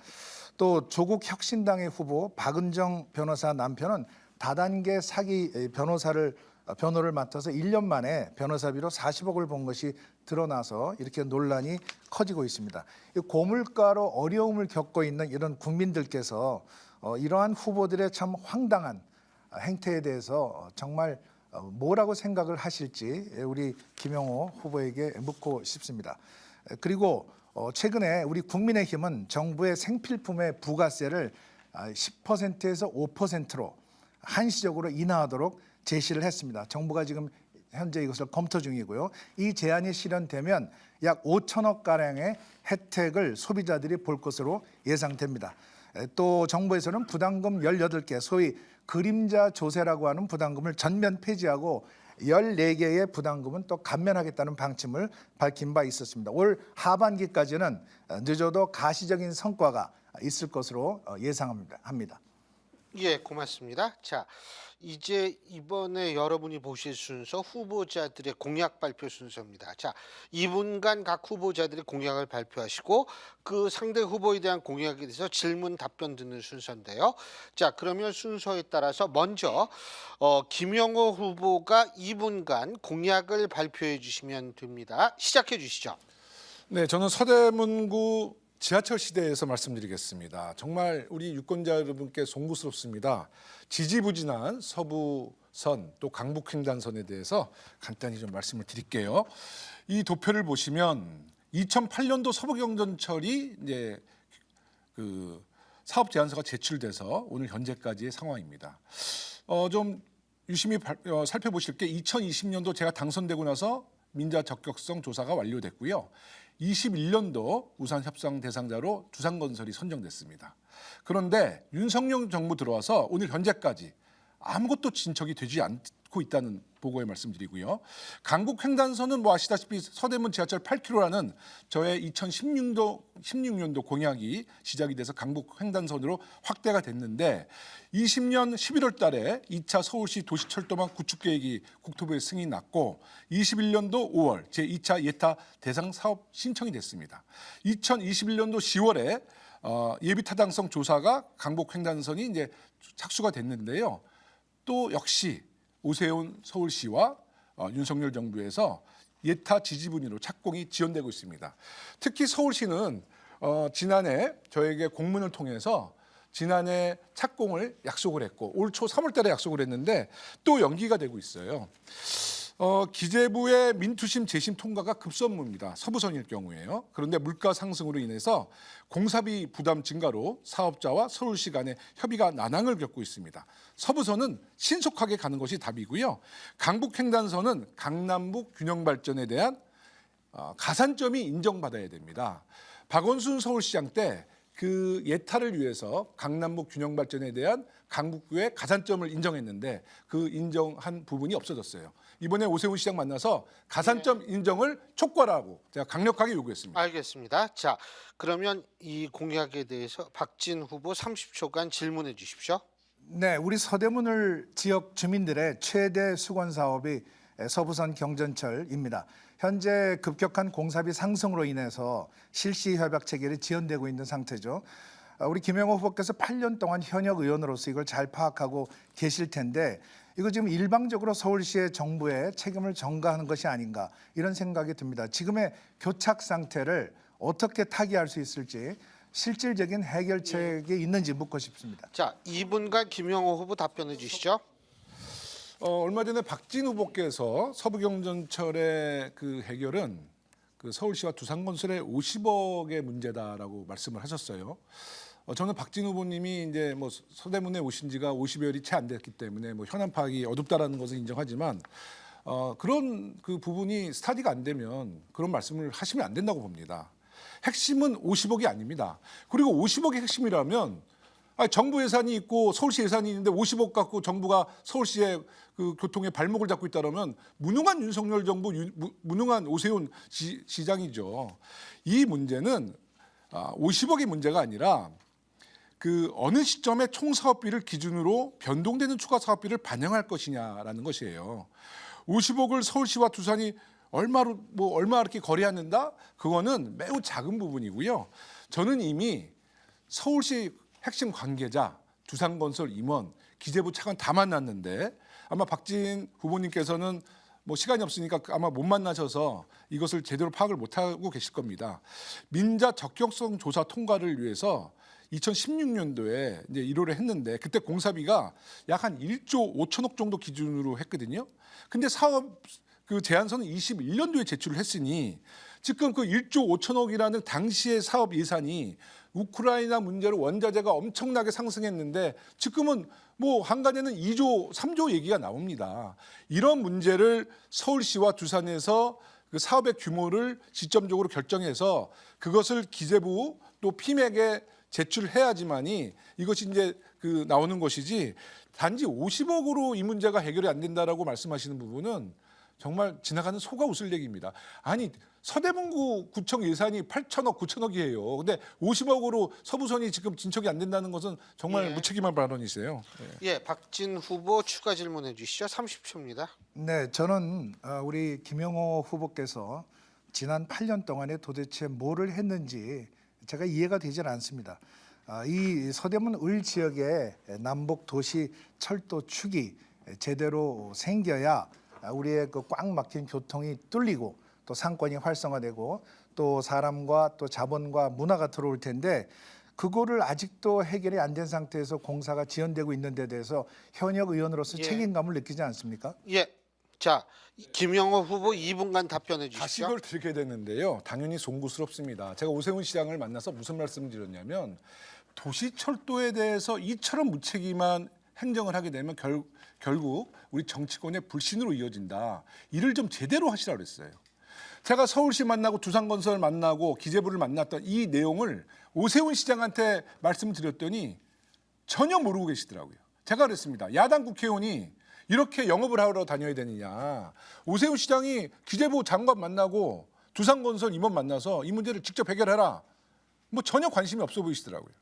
또 조국 혁신당의 후보 박은정 변호사 남편은 다단계 사기 변호를 맡아서 1년 만에 변호사비로 40억을 번 것이 드러나서 이렇게 논란이 커지고 있습니다. 고물가로 어려움을 겪고 있는 이런 국민들께서 이러한 후보들의 참 황당한 행태에 대해서 정말 뭐라고 생각을 하실지 우리 김용호 후보에게 묻고 싶습니다. 그리고 최근에 우리 국민의힘은 정부의 생필품의 부가세를 10%에서 5%로 한시적으로 인하하도록 제시를 했습니다. 정부가 지금 현재 이것을 검토 중이고요. 이 제안이 실현되면 약 5천억 가량의 혜택을 소비자들이 볼 것으로 예상됩니다. 또 정부에서는 부담금 18개, 소위 그림자 조세라고 하는 부담금을 전면 폐지하고 14개의 부담금은 또 감면하겠다는 방침을 밝힌 바 있었습니다. 올 하반기까지는 늦어도 가시적인 성과가 있을 것으로 예상합니다. 예, 고맙습니다. 자, 이제 이번에 여러분이 보실 순서 후보자들의 공약 발표 순서입니다. 자, 2분간 각 후보자들의 공약을 발표하시고 그 상대 후보에 대한 공약에 대해서 질문 답변 듣는 순서인데요. 자, 그러면 순서에 따라서 먼저 김용호 후보가 2분간 공약을 발표해 주시면 됩니다. 시작해 주시죠. 네, 저는 서대문구 지하철 시대에서 말씀드리겠습니다. 정말 우리 유권자 여러분께 송구스럽습니다. 지지부진한 서부선 또 강북횡단선에 대해서 간단히 좀 말씀을 드릴게요. 이 도표를 보시면 2008년도 서부경전철이 이제 그 사업 제안서가 제출돼서 오늘 현재까지의 상황입니다. 좀 유심히 살펴보실 게 2020년도 제가 당선되고 나서 민자 적격성 조사가 완료됐고요. 21년도 우산 협상 대상자로 두산건설이 선정됐습니다. 그런데 윤석열 정부 들어와서 오늘 현재까지 아무것도 진척이 되지 않고 있다는 보고에 말씀드리고요. 강북 횡단선은 뭐 아시다시피 서대문 지하철 8km라는 저의 2016년도 공약이 시작이 돼서 강북 횡단선으로 확대가 됐는데 20년 11월 달에 2차 서울시 도시철도망 구축 계획이 국토부에 승인이 났고 21년도 5월 제2차 예타 대상 사업 신청이 됐습니다. 2021년도 10월에 예비 타당성 조사가 강북 횡단선이 이제 착수가 됐는데요. 또 역시 오세훈 서울시와 윤석열 정부에서 예타 지지분으로 착공이 지연되고 있습니다. 특히 서울시는 지난해 저에게 공문을 통해서 지난해 착공을 약속을 했고 올 초 3월 달에 약속을 했는데 또 연기가 되고 있어요. 기재부의 민투심 재심 통과가 급선무입니다. 서부선일 경우에요. 그런데 물가 상승으로 인해서 공사비 부담 증가로 사업자와 서울시 간의 협의가 난항을 겪고 있습니다. 서부선은 신속하게 가는 것이 답이고요. 강북횡단선은 강남북 균형 발전에 대한 가산점이 인정받아야 됩니다. 박원순 서울시장 때 그 예타를 위해서 강남북 균형 발전에 대한 강북구의 가산점을 인정했는데 그 인정한 부분이 없어졌어요. 이번에 오세훈 시장 만나서 가산점 인정을 촉구하라고 제가 강력하게 요구했습니다. 알겠습니다. 자, 그러면 이 공약에 대해서 박진 후보 30초간 질문해 주십시오. 네, 우리 서대문을 지역 주민들의 최대 수건 사업이 서부선 경전철입니다. 현재 급격한 공사비 상승으로 인해서 실시 협약 체결이 지연되고 있는 상태죠. 우리 김영호 후보께서 8년 동안 현역 의원으로서 이걸 잘 파악하고 계실 텐데 이거 지금 일방적으로 서울시의 정부의 책임을 전가하는 것이 아닌가 이런 생각이 듭니다. 지금의 교착 상태를 어떻게 타개할 수 있을지 실질적인 해결책이 있는지 묻고 싶습니다. 자, 이분과 김영호 후보 답변해 주시죠. 얼마 전에 박진 후보께서 서부경전철의 그 해결은 그 서울시와 두산건설의 50억의 문제다라고 말씀을 하셨어요. 저는 박진 후보님이 이제 뭐 서대문에 오신 지가 50여일이 채 안 됐기 때문에 뭐 현안 파악이 어둡다라는 것은 인정하지만 그런 그 부분이 스타디가 안 되면 그런 말씀을 하시면 안 된다고 봅니다. 핵심은 50억이 아닙니다. 그리고 50억이 핵심이라면 정부 예산이 있고 서울시 예산이 있는데 50억 갖고 정부가 서울시의 그 교통에 발목을 잡고 있다면 무능한 윤석열 정부, 무능한 오세훈 시장이죠. 이 문제는 50억의 문제가 아니라 그 어느 시점에 총 사업비를 기준으로 변동되는 추가 사업비를 반영할 것이냐라는 것이에요. 50억을 서울시와 두산이 얼마 이렇게 거래하는다? 그거는 매우 작은 부분이고요. 저는 이미 서울시 핵심 관계자, 두산건설 임원, 기재부 차관 다 만났는데 아마 박진 후보님께서는 뭐 시간이 없으니까 아마 못 만나셔서 이것을 제대로 파악을 못하고 계실 겁니다. 민자 적격성 조사 통과를 위해서 2016년도에 이제 1호를 했는데 그때 공사비가 약 한 1조 5천억 정도 기준으로 했거든요. 근데 사업 그 제안서는 21년도에 제출을 했으니 지금 그 1조 5천억이라는 당시의 사업 예산이 우크라이나 문제로 원자재가 엄청나게 상승했는데 지금은 뭐 한간에는 2조, 3조 얘기가 나옵니다. 이런 문제를 서울시와 두산에서 그 사업의 규모를 시점적으로 결정해서 그것을 기재부 또 피맥에 제출해야지만이 이것이 이제 그 나오는 것이지 단지 50억으로 이 문제가 해결이 안 된다라고 말씀하시는 부분은 정말 지나가는 소가 웃을 얘기입니다. 아니 서대문구 구청 예산이 8천억, 9천억이에요. 근데 50억으로 서부선이 지금 진척이 안 된다는 것은 정말 무책임한 발언이세요. 예, 박진 후보 추가 질문해 주시죠. 30초입니다. 네, 저는 우리 김영호 후보께서 지난 8년 동안에 도대체 뭐를 했는지 제가 이해가 되질 않습니다. 이 서대문 을 지역의 남북 도시 철도 축이 제대로 생겨야 우리의 그 꽉 막힌 교통이 뚫리고 또 상권이 활성화되고 또 사람과 또 자본과 문화가 들어올 텐데 그거를 아직도 해결이 안 된 상태에서 공사가 지연되고 있는 데 대해서 현역 의원으로서 책임감을 느끼지 않습니까? 예. 자, 김영호 후보 2분간 답변해 주십시오. 다시 그걸 드리게 되는데요. 당연히 송구스럽습니다. 제가 오세훈 시장을 만나서 무슨 말씀을 드렸냐면 도시철도에 대해서 이처럼 무책임한 행정을 하게 되면 결국 우리 정치권의 불신으로 이어진다. 일을 좀 제대로 하시라고 그랬어요. 제가 서울시 만나고 두산건설 만나고 기재부를 만났던 이 내용을 오세훈 시장한테 말씀드렸더니 전혀 모르고 계시더라고요. 제가 그랬습니다. 야당 국회의원이 이렇게 영업을 하러 다녀야 되느냐. 오세훈 시장이 기재부 장관 만나고 두산건설 임원 만나서 이 문제를 직접 해결해라. 뭐 전혀 관심이 없어 보이시더라고요.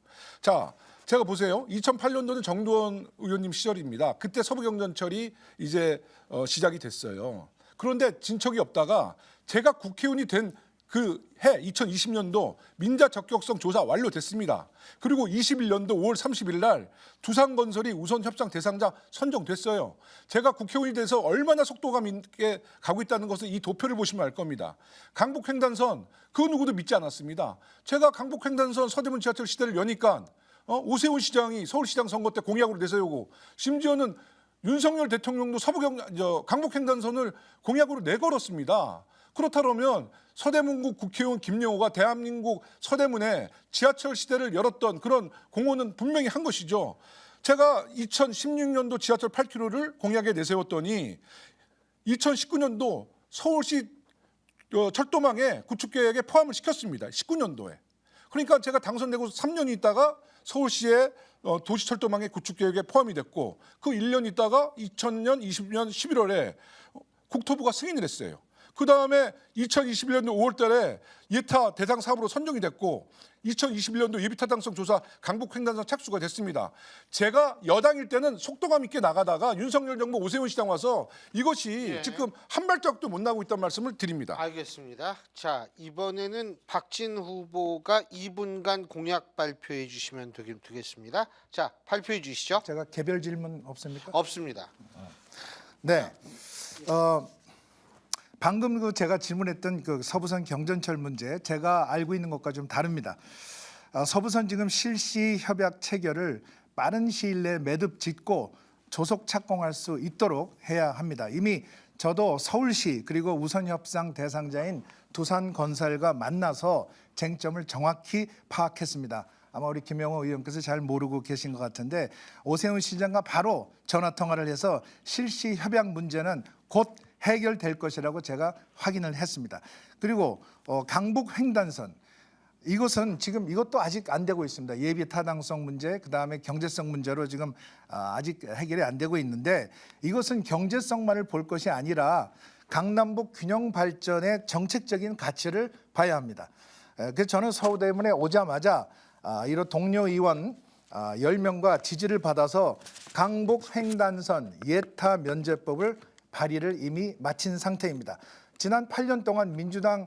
자, 제가 보세요. 2008년도는 정두원 의원님 시절입니다. 그때 서부경전철이 이제 시작이 됐어요. 그런데 진척이 없다가 제가 국회의원이 된 그 해 2020년도 민자 적격성 조사 완료됐습니다. 그리고 21년도 5월 30일 날 두산건설이 우선 협상 대상자 선정됐어요. 제가 국회의원이 돼서 얼마나 속도감 있게 가고 있다는 것을 이 도표를 보시면 알 겁니다. 강북횡단선 그 누구도 믿지 않았습니다. 제가 강북횡단선 서대문 지하철 시대를 여니까 오세훈 시장이 서울시장 선거 때 공약으로 내세우고 심지어는 윤석열 대통령도 강북횡단선을 공약으로 내걸었습니다. 그렇다면 서대문구 국회의원 김영호가 대한민국 서대문에 지하철 시대를 열었던 그런 공헌은 분명히 한 것이죠. 제가 2016년도 지하철 8km를 공약에 내세웠더니 2019년도 서울시 철도망에 구축 계획에 포함을 시켰습니다. 19년도에. 그러니까 제가 당선되고 3년 있다가 서울시의 도시철도망의 구축 계획에 포함이 됐고 그 1년 있다가 2000년, 20년 11월에 국토부가 승인을 했어요. 그 다음에 2021년도 5월 달에 예타 대상 사업으로 선정이 됐고 2021년도 예비타당성 조사 강북횡단선 착수가 됐습니다. 제가 여당일 때는 속도감 있게 나가다가 윤석열 정부 오세훈 시장 와서 이것이 예. 지금 한 발짝도 못 나고 있다는 말씀을 드립니다. 알겠습니다. 자, 이번에는 박진 후보가 2분간 공약 발표해 주시면 되겠습니다. 자, 발표해 주시죠. 제가 개별 질문 없습니까? 없습니다. 네. 방금 그 제가 질문했던 그 서부선 경전철 문제 제가 알고 있는 것과 좀 다릅니다. 서부선 지금 실시 협약 체결을 빠른 시일 내에 매듭 짓고 조속 착공할 수 있도록 해야 합니다. 이미 저도 서울시 그리고 우선 협상 대상자인 두산건설과 만나서 쟁점을 정확히 파악했습니다. 아마 우리 김영호 의원께서 잘 모르고 계신 것 같은데 오세훈 시장과 바로 전화 통화를 해서 실시 협약 문제는 곧 해결될 것이라고 제가 확인을 했습니다. 그리고 강북 횡단선 이것은 지금 이것도 아직 안 되고 있습니다. 예비 타당성 문제, 그 다음에 경제성 문제로 지금 아직 해결이 안 되고 있는데 이것은 경제성만을 볼 것이 아니라 강남북 균형 발전의 정책적인 가치를 봐야 합니다. 그래서 저는 서울대문에 오자마자 이런 동료 의원 10명과 지지를 받아서 강북 횡단선 예타 면제법을 발의를 이미 마친 상태입니다. 지난 8년 동안 민주당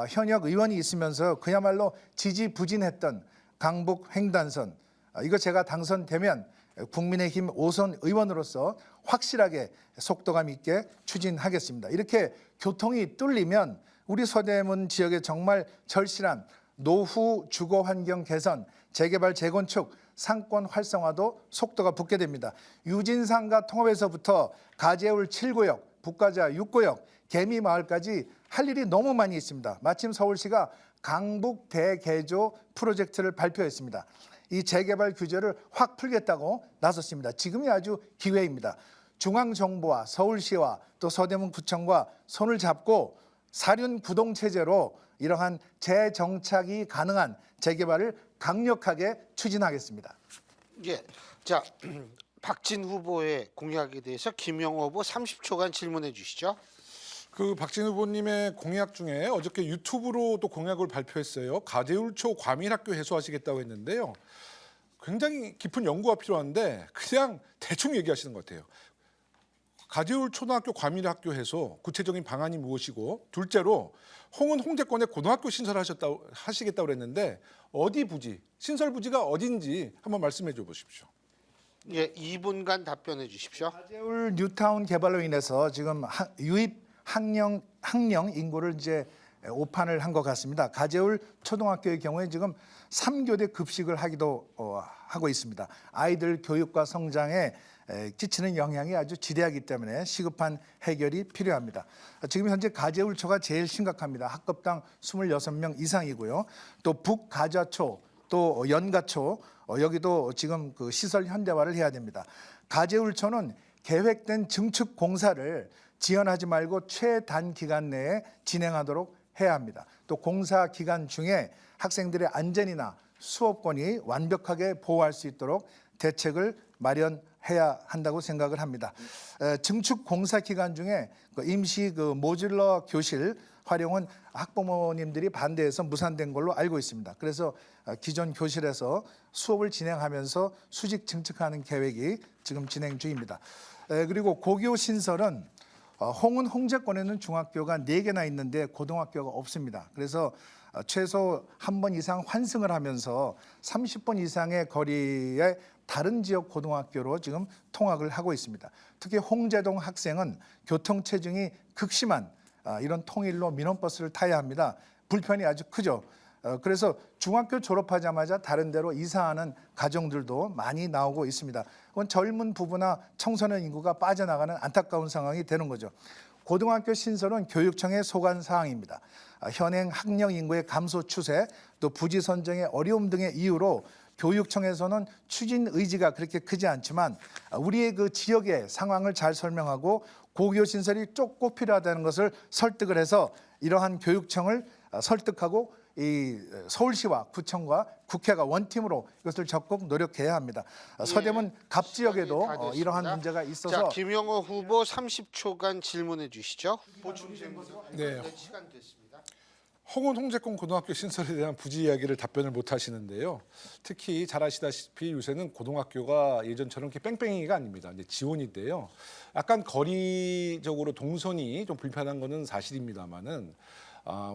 현역 의원이 있으면서 그야말로 지지부진했던 강북 횡단선 이거 제가 당선되면 국민의힘 5선 의원으로서 확실하게 속도감 있게 추진하겠습니다. 이렇게 교통이 뚫리면 우리 서대문 지역에 정말 절실한 노후 주거 환경 개선, 재개발 재건축, 상권 활성화도 속도가 붙게 됩니다. 유진상가 통합에서부터 가재울 7구역, 북가자 6구역, 개미마을까지 할 일이 너무 많이 있습니다. 마침 서울시가 강북 대개조 프로젝트를 발표했습니다. 이 재개발 규제를 확 풀겠다고 나섰습니다. 지금이 아주 기회입니다. 중앙정부와 서울시와 또 서대문구청과 손을 잡고 사륜 구동 체제로 이러한 재정착이 가능한 재개발을 강력하게 추진하겠습니다. 예. 자, 박진 후보의 공약에 대해서 김영호 후보 30초간 질문해 주시죠. 그 박진 후보님의 공약 중에 어저께 유튜브로 또 공약을 발표했어요. 가재울초 과밀학교 해소하시겠다고 했는데요. 굉장히 깊은 연구가 필요한데 그냥 대충 얘기하시는 것 같아요. 가재울 초등학교 과밀학교 해소 구체적인 방안이 무엇이고 둘째로 홍은 홍제권에 고등학교 하시겠다고 그랬는데 어디 부지, 신설 부지가 어딘지 한번 말씀해 줘 보십시오. 예, 2분간 답변해 주십시오. 가재울 뉴타운 개발로 인해서 지금 유입 학령 인구를 이제 오판을 한 것 같습니다. 가재울 초등학교의 경우에 지금 3교대 급식을 하기도 하고 있습니다. 아이들 교육과 성장에 끼치는 영향이 아주 지대하기 때문에 시급한 해결이 필요합니다. 지금 현재 가재울초가 제일 심각합니다. 학급당 26명 이상이고요. 또 북가자초, 또 연가초 여기도 지금 그 시설 현대화를 해야 됩니다. 가재울초는 계획된 증축 공사를 지연하지 말고 최단 기간 내에 진행하도록 해야 합니다. 또 공사 기간 중에 학생들의 안전이나 수업권이 완벽하게 보호할 수 있도록 대책을 마련해야 한다고 생각을 합니다. 증축 공사 기간 중에 임시 그 모듈러 교실 활용은 학부모님들이 반대해서 무산된 걸로 알고 있습니다. 그래서 기존 교실에서 수업을 진행하면서 수직 증축하는 계획이 지금 진행 중입니다. 그리고 고교 신설은 홍은 홍제권에는 중학교가 4개나 있는데 고등학교가 없습니다. 그래서 최소 한 번 이상 환승을 하면서 30번 이상의 거리에 다른 지역 고등학교로 지금 통학을 하고 있습니다. 특히 홍제동 학생은 교통 체증이 극심한 이런 통일로 민원버스를 타야 합니다. 불편이 아주 크죠. 그래서 중학교 졸업하자마자 다른 데로 이사하는 가정들도 많이 나오고 있습니다. 그건 젊은 부부나 청소년 인구가 빠져나가는 안타까운 상황이 되는 거죠. 고등학교 신설은 교육청의 소관 사항입니다. 현행 학령 인구의 감소 추세, 또 부지 선정의 어려움 등의 이유로 교육청에서는 추진 의지가 그렇게 크지 않지만 우리의 그 지역의 상황을 잘 설명하고 고교 신설이 꼭 필요하다는 것을 설득을 해서 이러한 교육청을 설득하고 이 서울시와 구청과 국회가 원팀으로 이것을 적극 노력해야 합니다. 서대문 갑 지역에도 이러한 문제가 있어서 자, 김영호 후보 30초간 질문해 주시죠. 보충 질문. 네. 시간 됐습니다. 홍은 홍제권 고등학교 신설에 대한 부지 이야기를 답변을 못 하시는데요. 특히 잘 아시다시피 요새는 고등학교가 예전처럼 이렇게 뺑뺑이가 아닙니다. 이제 지원인데요. 약간 거리적으로 동선이 좀 불편한 거는 사실입니다만은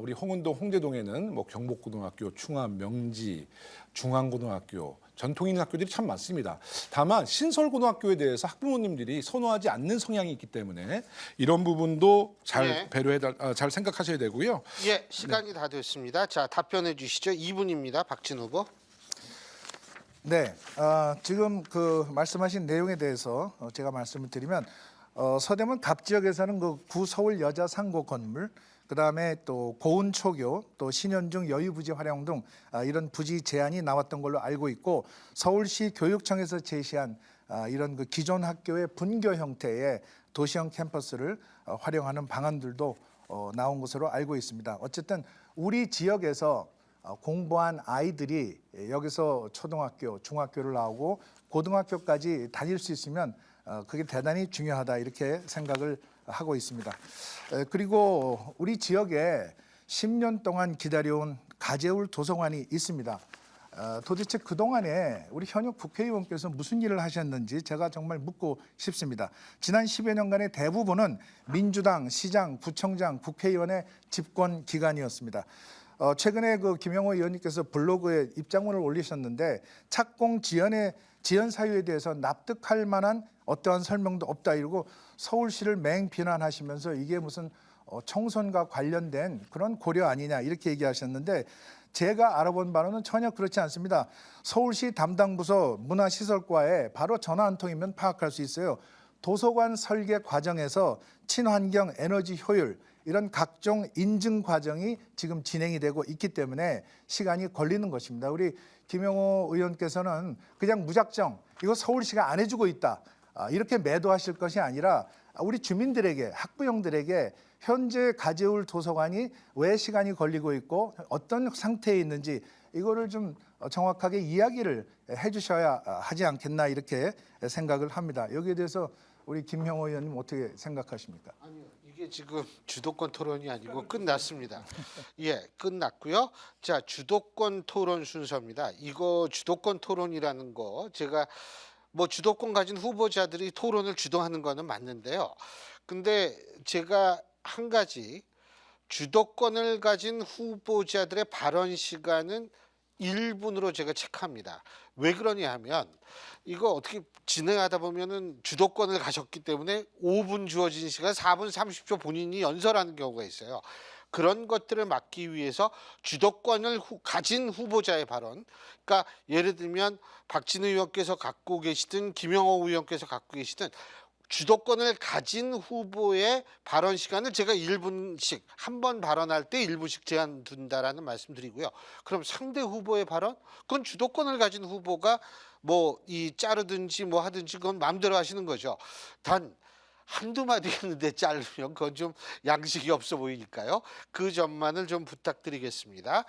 우리 홍은동, 홍제동에는 뭐 경복고등학교, 충암, 명지, 중앙고등학교, 전통 있는 학교들이 참 많습니다. 다만 신설고등학교에 대해서 학부모님들이 선호하지 않는 성향이 있기 때문에 이런 부분도 잘 잘 생각하셔야 되고요. 예, 시간이 다 됐습니다. 자, 답변해 주시죠. 2분입니다. 박진 후보. 네, 지금 그 말씀하신 내용에 대해서 제가 말씀을 드리면 서대문 갑 지역에서는 그 구서울 여자 상고 건물, 그다음에 또 고운 초교, 또 신현중 여유부지 활용 등 이런 부지 제안이 나왔던 걸로 알고 있고 서울시 교육청에서 제시한 이런 그 기존 학교의 분교 형태의 도시형 캠퍼스를 활용하는 방안들도 나온 것으로 알고 있습니다. 어쨌든 우리 지역에서 공부한 아이들이 여기서 초등학교, 중학교를 나오고 고등학교까지 다닐 수 있으면 그게 대단히 중요하다 이렇게 생각을 하고 있습니다. 그리고 우리 지역에 10년 동안 기다려온 가재울 도서관이 있습니다. 도대체 그동안에 우리 현역 국회의원께서 무슨 일을 하셨는지 제가 정말 묻고 싶습니다. 지난 10여 년간의 대부분은 민주당, 시장, 구청장, 국회의원의 집권 기간이었습니다. 최근에 그 김영호 의원님께서 블로그에 입장문을 올리셨는데 착공 지연 사유에 대해서 납득할 만한 어떠한 설명도 없다 이러고 서울시를 맹비난하시면서 이게 무슨 청선과 관련된 그런 고려 아니냐 이렇게 얘기하셨는데 제가 알아본 바로는 전혀 그렇지 않습니다. 서울시 담당 부서 문화시설과에 바로 전화 한 통이면 파악할 수 있어요. 도서관 설계 과정에서 친환경 에너지 효율 이런 각종 인증 과정이 지금 진행이 되고 있기 때문에 시간이 걸리는 것입니다. 우리 김영호 의원께서는 그냥 무작정 이거 서울시가 안 해주고 있다 이렇게 매도하실 것이 아니라 우리 주민들에게 학부형들에게 현재 가재울 도서관이 왜 시간이 걸리고 있고 어떤 상태에 있는지 이거를 좀 정확하게 이야기를 해주셔야 하지 않겠나 이렇게 생각을 합니다. 여기에 대해서 우리 김영호 의원님 어떻게 생각하십니까? 아니요, 이게 지금 주도권 토론이 아니고 끝났습니다. 예, 끝났고요. 자, 주도권 토론 순서입니다. 이거 주도권 토론이라는 거 제가 뭐 주도권 가진 후보자들이 토론을 주도하는 거는 맞는데요. 근데 제가 한 가지 주도권을 가진 후보자들의 발언 시간은 1분으로 제가 체크합니다. 왜 그러냐 하면 이거 어떻게 진행하다 보면은 주도권을 가졌기 때문에 5분 주어진 시간 4분 30초 본인이 연설하는 경우가 있어요. 그런 것들을 막기 위해서 주도권을 가진 후보자의 발언, 그러니까 예를 들면 박진우 의원께서 갖고 계시든 김영호 의원께서 갖고 계시든 주도권을 가진 후보의 발언 시간을 제가 1분씩 한 번 발언할 때 1분씩 제한 둔다라는 말씀드리고요. 그럼 상대 후보의 발언? 그건 주도권을 가진 후보가 뭐 이 자르든지 뭐 하든지 그건 마음대로 하시는 거죠. 단 한두 마디 했는데 자르면 그건 좀 양식이 없어 보이니까요. 그 점만을 좀 부탁드리겠습니다.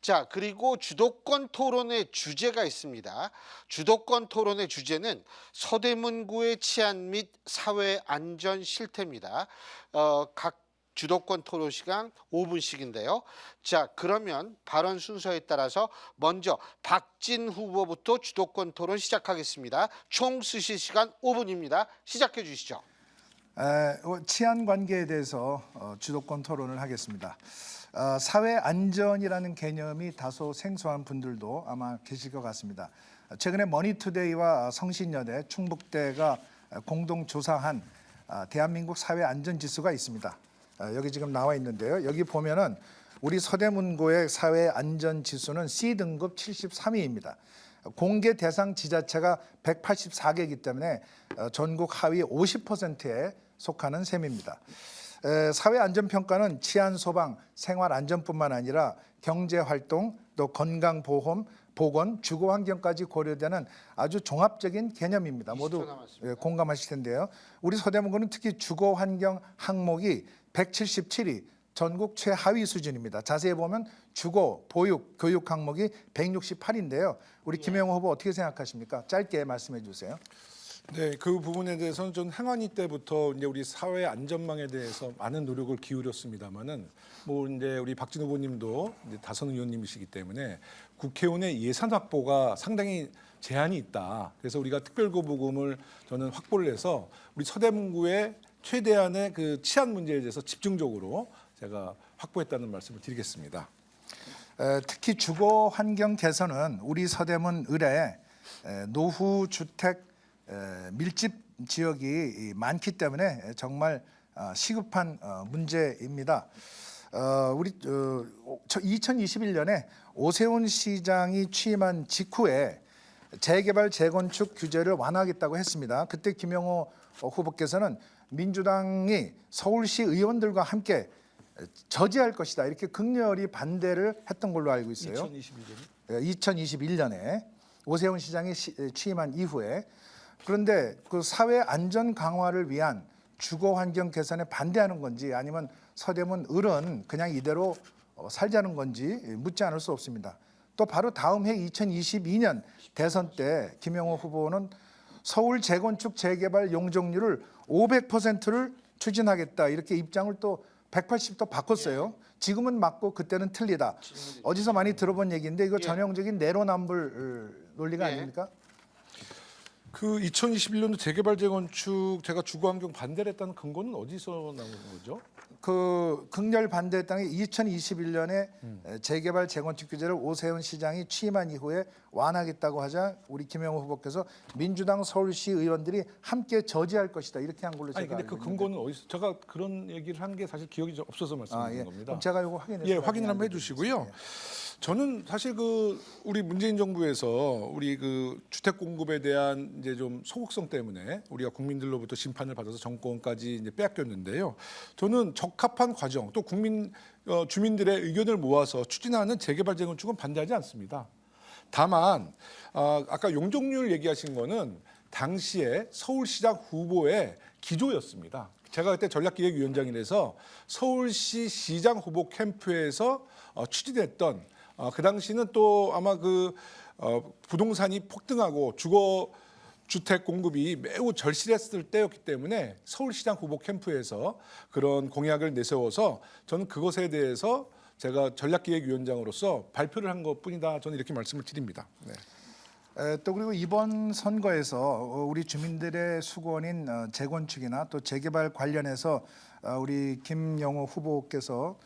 자, 그리고 주도권 토론의 주제가 있습니다. 주도권 토론의 주제는 서대문구의 치안 및 사회 안전 실태입니다. 각 주도권 토론 시간 5분씩인데요. 자, 그러면 발언 순서에 따라서 먼저 박진 후보부터 주도권 토론 시작하겠습니다. 총 쓰실 시간 5분입니다. 시작해 주시죠. 치안 관계에 대해서 주도권 토론을 하겠습니다. 사회 안전이라는 개념이 다소 생소한 분들도 아마 계실 것 같습니다. 최근에 머니투데이와 성신여대, 충북대가 공동 조사한 대한민국 사회 안전 지수가 있습니다. 여기 지금 나와 있는데요. 여기 보면은 우리 서대문구의 사회 안전 지수는 C등급 73위입니다. 공개 대상 지자체가 184개이기 때문에 전국 하위 50%에 속하는 셈입니다. 사회 안전 평가는 치안 소방, 생활 안전뿐만 아니라 경제 활동, 또 건강 보험, 보건, 주거 환경까지 고려되는 아주 종합적인 개념입니다. 20초 모두 남았습니다. 공감하실 텐데요. 우리 서대문구는 특히 주거 환경 항목이 177위, 전국 최하위 수준입니다. 자세히 보면 주거, 보육, 교육 항목이 168인데요. 우리 김영호 후보 어떻게 생각하십니까? 짧게 말씀해 주세요. 네, 그 부분에 대해서는 전 행안위 때부터 이제 우리 사회 안전망에 대해서 많은 노력을 기울였습니다만은 뭐 이제 우리 박진 후보님도 이제 다선 의원님이시기 때문에 국회의원의 예산 확보가 상당히 제한이 있다. 그래서 우리가 특별고부금을 저는 확보를 해서 우리 서대문구의 최대한의 그 치안 문제에 대해서 집중적으로 제가 확보했다는 말씀을 드리겠습니다. 특히 주거 환경 개선은 우리 서대문 을에 노후 주택 밀집 지역이 많기 때문에 정말 시급한 문제입니다. 우리 2021년에 오세훈 시장이 취임한 직후에 재개발 재건축 규제를 완화하겠다고 했습니다. 그때 김영호 후보께서는 민주당이 서울시 의원들과 함께 저지할 것이다 이렇게 극렬히 반대를 했던 걸로 알고 있어요. 2021년에 오세훈 시장이 취임한 이후에. 그런데 그 사회 안전 강화를 위한 주거 환경 개선에 반대하는 건지 아니면 서대문 을은 그냥 이대로 살자는 건지 묻지 않을 수 없습니다. 또 바로 다음 해 2022년 대선 때 김영호 후보는 서울 재건축 재개발 용적률을 500%를 추진하겠다 이렇게 입장을 또 180도 바꿨어요. 지금은 맞고 그때는 틀리다. 어디서 많이 들어본 얘기인데 이거 전형적인 내로남불 논리가 아닙니까? 그 2021년도 재개발 재건축 제가 주거 환경 반대를 했다는 근거는 어디서 나오는 거죠? 그 극렬 반대했다는 게 2021년에 재개발 재건축 규제를 오세훈 시장이 취임한 이후에 완화하겠다고 하자 우리 김영호 후보께서 민주당 서울시 의원들이 함께 저지할 것이다 이렇게 한 걸로 제가 아니 근데 그 알고 있는데. 근거는 어디서 제가 그런 얘기를 한 게 사실 기억이 좀 없어서 말씀드리는 예. 겁니다. 그럼 제가 이거 확인해서 예, 확인을 한번 해주시고요. 저는 사실 그 우리 문재인 정부에서 우리 그 주택 공급에 대한 이제 좀 소극성 때문에 우리가 국민들로부터 심판을 받아서 정권까지 이제 빼앗겼는데요. 저는 적합한 과정 또 국민 주민들의 의견을 모아서 추진하는 재개발 재건축은 반대하지 않습니다. 다만 아까 용적률 얘기하신 거는 당시에 서울시장 후보의 기조였습니다. 제가 그때 전략기획위원장이라서 서울시 시장 후보 캠프에서 추진했던 그 당시는 또 아마 그 부동산이 폭등하고 주택 공급이 매우 절실했을 때였기 때문에 서울시장 후보 캠프에서 그런 공약을 내세워서 저는 그것에 대해서 제가 전략기획위원장으로서 발표를 한 것뿐이다. 저는 이렇게 말씀을 드립니다. 네. 또 그리고 이번 선거에서 우리 주민들의 수건인 재건축이나 또 재개발 관련해서 우리 김영호 후보께서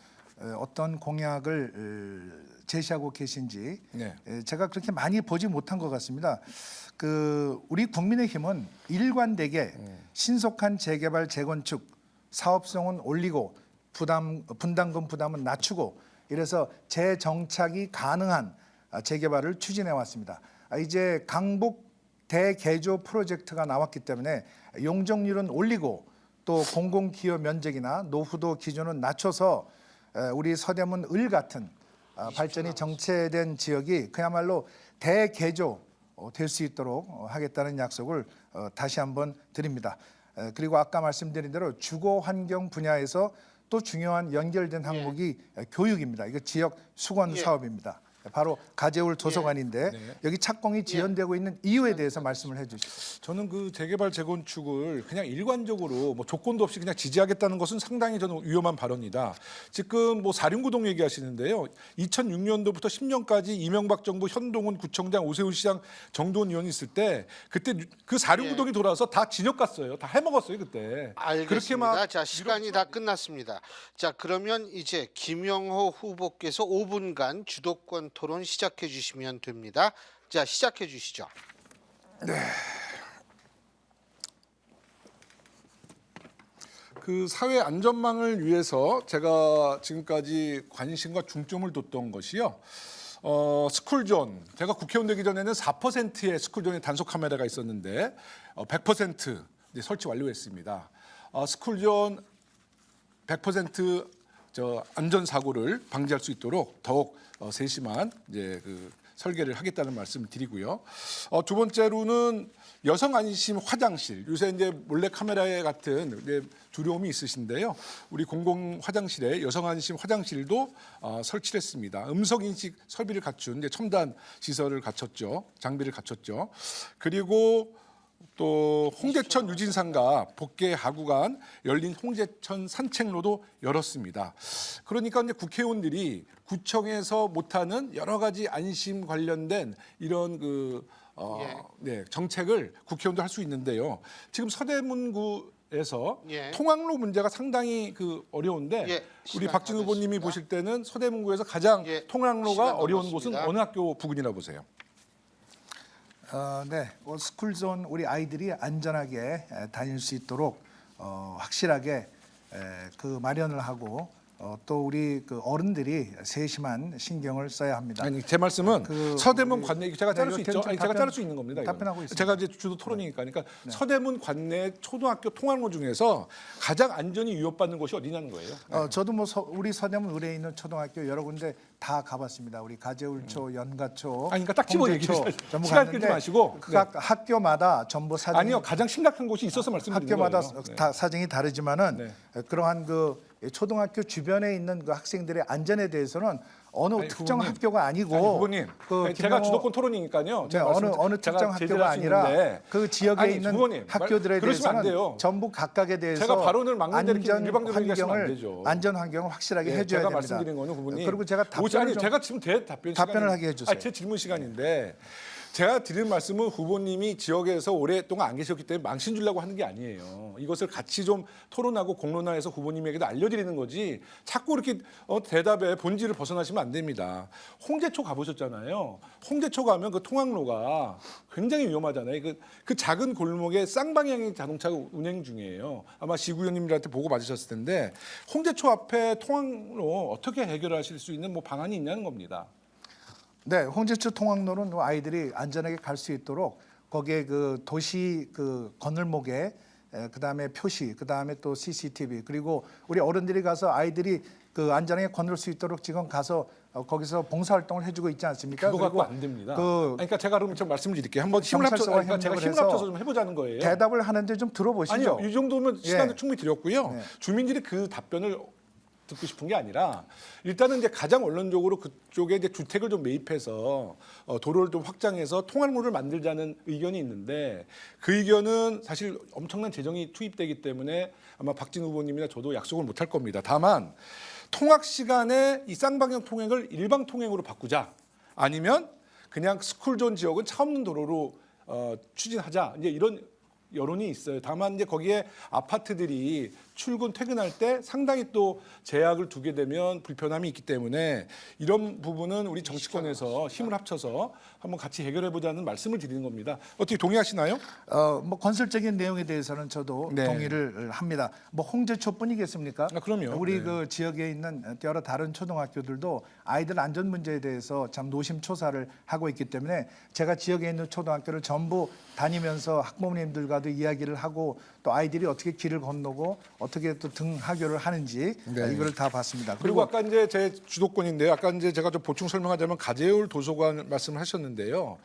어떤 공약을 제시하고 계신지 네. 제가 그렇게 많이 보지 못한 것 같습니다. 그 우리 국민의힘은 일관되게 신속한 재개발 재건축 사업성은 올리고 분담금 부담은 낮추고 이래서 재정착이 가능한 재개발을 추진해 왔습니다. 이제 강북 대개조 프로젝트가 나왔기 때문에 용적률은 올리고 또 공공기여 면적이나 노후도 기준은 낮춰서 우리 서대문 을 같은 발전이 정체된 지역이 그야말로 대개조 될 수 있도록 하겠다는 약속을 다시 한번 드립니다. 그리고 아까 말씀드린 대로 주거 환경 분야에서 또 중요한 연결된 항목이 교육입니다. 이거 지역 수건 사업입니다. 바로 가재울 도서관인데 여기 착공이 지연되고 있는 이유에 대해서 말씀을 해주시죠. 저는 그 재개발 재건축을 그냥 일관적으로 뭐 조건도 없이 그냥 지지하겠다는 것은 상당히 저는 위험한 발언이다. 지금 뭐 사륜구동 얘기하시는데요. 2006년도부터 10년까지 이명박 정부 현동훈 구청장, 오세훈 시장, 정도원 의원이 있을 때 그때 그 사륜구동이 돌아와서 다 진역 갔어요. 다 해먹었어요 그때. 알겠습니다. 자, 시간이 다 끝났습니다. 자, 그러면 이제 김영호 후보께서 5분간 주도권 토론 시작해 주시면 됩니다. 자, 시작해 주시죠. 그 사회 안전망을 위해서 제가 지금까지 관심과 중점을 뒀던 것이요. 스쿨존. 제가 국회의원 되기 전에는 4%의 스쿨존에 단속 카메라가 있었는데 100% 이제 설치 완료했습니다. 스쿨존 100% 안전 사고를 방지할 수 있도록 더욱 세심한 이제 그 설계를 하겠다는 말씀을 드리고요. 두 번째로는 여성 안심 화장실. 요새 이제 몰래 카메라 같은 이제 두려움이 있으신데요. 우리 공공 화장실에 여성 안심 화장실도 설치를 했습니다. 음성 인식 설비를 갖춘 이제 첨단 시설을 갖췄죠. 장비를 갖췄죠. 그리고 또 홍제천 유진산과 복개 하구간 열린 홍제천 산책로도 열었습니다. 그러니까 이제 국회의원들이 구청에서 못하는 여러 가지 안심 관련된 이런 네, 정책을 국회의원도 할 수 있는데요. 지금 서대문구에서 예. 통학로 문제가 상당히 어려운데 예, 우리 시간 박진 다 후보님이 됐습니다. 보실 때는 서대문구에서 가장 예, 통학로가 시간 어려운 넘었습니다. 곳은 어느 학교 부근이라고 보세요? 네, 스쿨존 우리 아이들이 안전하게 다닐 수 있도록 확실하게 그 마련을 하고 또 우리 그 어른들이 세심한 신경을 써야 합니다. 아니 제 말씀은 그 서대문 우리- 관내 제가 자를 네, 수 이거 있죠. 좀 아니 제가 답변- 자를 수 있는 겁니다. 이거는. 답변하고 있습니다. 제가 이제 주도 토론이니까, 그러니까 서대문 관내 초등학교 통학로 중에서 가장 안전이 위협받는 곳이 어디냐는 거예요. 저도 뭐 우리 서대문 의뢰에 있는 초등학교 여러 군데 다 가봤습니다. 우리 가재울초, 연가초, 아니, 그러니까 딱 집어 홍제초 얘기를 전부 시간 갔는데 끌지 마시고. 각 학교마다 전부 사정 아니요, 가장 심각한 곳이 있어서 말씀드리는 학교마다 거예요. 네. 다 사정이 다르지만은 네. 그러한 그 초등학교 주변에 있는 그 학생들의 안전에 대해서는 어느 아니, 특정 후보님. 학교가 아니고 아니, 후보님, 그 제가 김영호- 주도권 토론이니까요. 네, 제가 어느 말씀- 제가 특정 제재를 학교가 할수 아니라 있는데. 그 지역에 아니, 있는 후보님, 학교들에 그러시면 안 대해서는 돼요. 전부 각각에 대해서 제가 발언을 막는 데 이렇게 안전 일방적으로 얘기하시면 안 환경을 되죠. 안전 환경을 확실하게 예, 해줘야 제가 됩니다. 말씀드린 거는 후보님. 그리고 제가 아니, 답변을 좀 제가 지금 답변을 답변을 하게 해주세요. 제 질문 시간인데 제가 드리는 말씀은 후보님이 지역에서 오랫동안 안 계셨기 때문에 망신 주려고 하는 게 아니에요. 이것을 같이 좀 토론하고 공론화해서 후보님에게도 알려드리는 거지. 자꾸 이렇게 대답의 본질을 벗어나시면 안 됩니다. 홍제초 가보셨잖아요. 홍제초 가면 그 통학로가 굉장히 위험하잖아요. 그 작은 골목에 쌍방향의 자동차가 운행 중이에요. 아마 시구위원님들한테 보고 받으셨을 텐데 홍제초 앞에 통학로 어떻게 해결하실 수 있는 뭐 방안이 있냐는 겁니다. 네, 홍제초 통학로는 아이들이 안전하게 갈 수 있도록 거기에 그 도시 그 건널목에 그다음에 표시, 그다음에 또 CCTV 그리고 우리 어른들이 가서 아이들이 그 안전하게 건널 수 있도록 지금 가서 거기서 봉사활동을 해주고 있지 않습니까? 그거 갖고 그리고 안 됩니다. 그 그러니까 제가 그럼 좀 말씀드릴게요. 한번 힘을 합쳐, 경찰서와 그러니까 제가 협력을 힘을 합쳐서 해서 좀 해보자는 거예요. 대답을 하는데 좀 들어보시죠. 아니요, 이 정도면 시간도 예. 충분히 드렸고요. 네. 주민들이 그 답변을 듣고 싶은 게 아니라 일단은 이제 가장 원론적으로 그쪽에 이제 주택을 좀 매입해서 도로를 좀 확장해서 통학로를 만들자는 의견이 있는데 그 의견은 사실 엄청난 재정이 투입되기 때문에 아마 박진 후보님이나 저도 약속을 못 할 겁니다. 다만 통학 시간에 이 쌍방향 통행을 일방 통행으로 바꾸자, 아니면 그냥 스쿨존 지역은 차 없는 도로로 추진하자, 이제 이런 여론이 있어요. 다만 이제 거기에 아파트들이 출근 퇴근할 때 상당히 또 제약을 두게 되면 불편함이 있기 때문에 이런 부분은 우리 정치권에서 힘을 합쳐서 한번 같이 해결해 보자는 말씀을 드리는 겁니다. 어떻게 동의하시나요? 뭐 건설적인 내용에 대해서는 저도 네. 동의를 합니다. 뭐 홍제초뿐이겠습니까? 그럼요. 우리 네. 그 지역에 있는 여러 다른 초등학교들도 아이들 안전 문제에 대해서 참 노심초사를 하고 있기 때문에 제가 지역에 있는 초등학교를 전부 다니면서 학부모님들과도 이야기를 하고 또 아이들이 어떻게 길을 건너고 어떻게 또 등하교를 하는지 네. 이거를 다 봤습니다. 그리고 아까 이제 제 주도권인데요. 아까 이제 제가 좀 보충 설명하자면 가재울 도서관 말씀하셨는데요.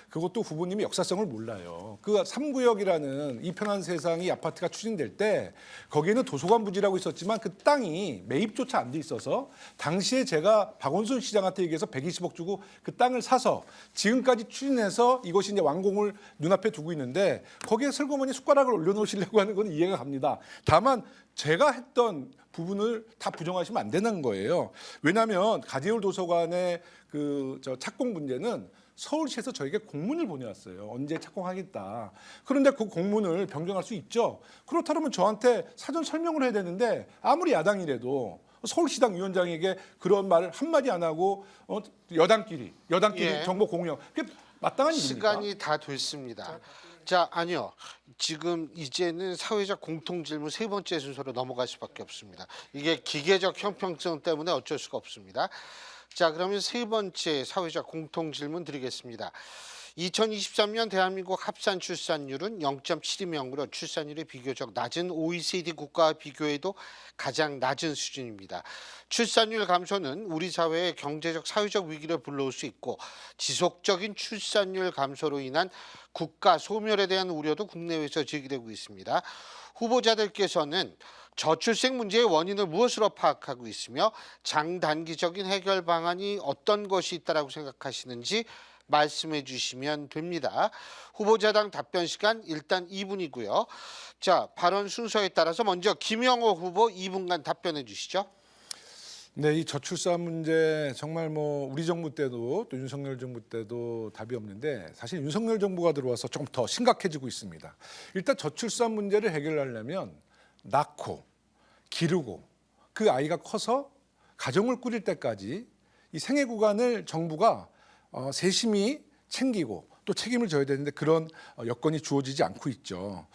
그것도 후보님이 역사성을 몰라요. 그 3구역이라는 이 편한 세상이 아파트가 추진될 때 거기에는 도서관 부지라고 있었지만 그 땅이 매입조차 안 돼 있어서 당시에 제가 박원순 시장한테 얘기해서 120억 주고 그 땅을 사서 지금까지 추진해서 이것이 이제 완공을 눈앞에 두고 있는데 거기에 슬그머니 숟가락을 올려놓으시려고 하는 건 이해가 갑니다. 다만 제가 했던 부분을 다 부정하시면 안 되는 거예요. 왜냐하면 가재울 도서관의 그 착공 문제는 서울시에서 저에게 공문을 보내왔어요. 언제 착공하겠다. 그런데 그 공문을 변경할 수 있죠. 그렇다면 저한테 사전 설명을 해야 되는데 아무리 야당이라도 서울시당 위원장에게 그런 말을 한마디 안 하고 여당끼리 예. 정보 공유. 그게 마땅한 일입니까? 시간이 다 됐습니다. 자, 아니요. 지금 이제는 사회적 공통 질문 세 번째 순서로 넘어갈 수밖에 없습니다. 이게 기계적 형평성 때문에 어쩔 수가 없습니다. 자, 그러면 세 번째 사회적 공통 질문 드리겠습니다. 2023년 대한민국 합산 출산율은 0.72명으로 출산율이 비교적 낮은 OECD 국가와 비교해도 가장 낮은 수준입니다. 출산율 감소는 우리 사회의 경제적 사회적 위기를 불러올 수 있고 지속적인 출산율 감소로 인한 국가 소멸에 대한 우려도 국내외에서 제기되고 있습니다. 후보자들께서는 저출생 문제의 원인을 무엇으로 파악하고 있으며 장단기적인 해결 방안이 어떤 것이 있다라고 생각하시는지 말씀해 주시면 됩니다. 후보자당 답변 시간 일단 2분이고요. 자, 발언 순서에 따라서 먼저 김영호 후보 2분간 답변해 주시죠. 네, 이 저출산 문제 정말 뭐 우리 정부 때도 또 윤석열 정부 때도 답이 없는데 사실 윤석열 정부가 들어와서 조금 더 심각해지고 있습니다. 일단 저출산 문제를 해결하려면 낳고 기르고 그 아이가 커서 가정을 꾸릴 때까지 이 생애 구간을 정부가 세심히 챙기고 또 책임을 져야 되는데 그런 여건이 주어지지 않고 있죠.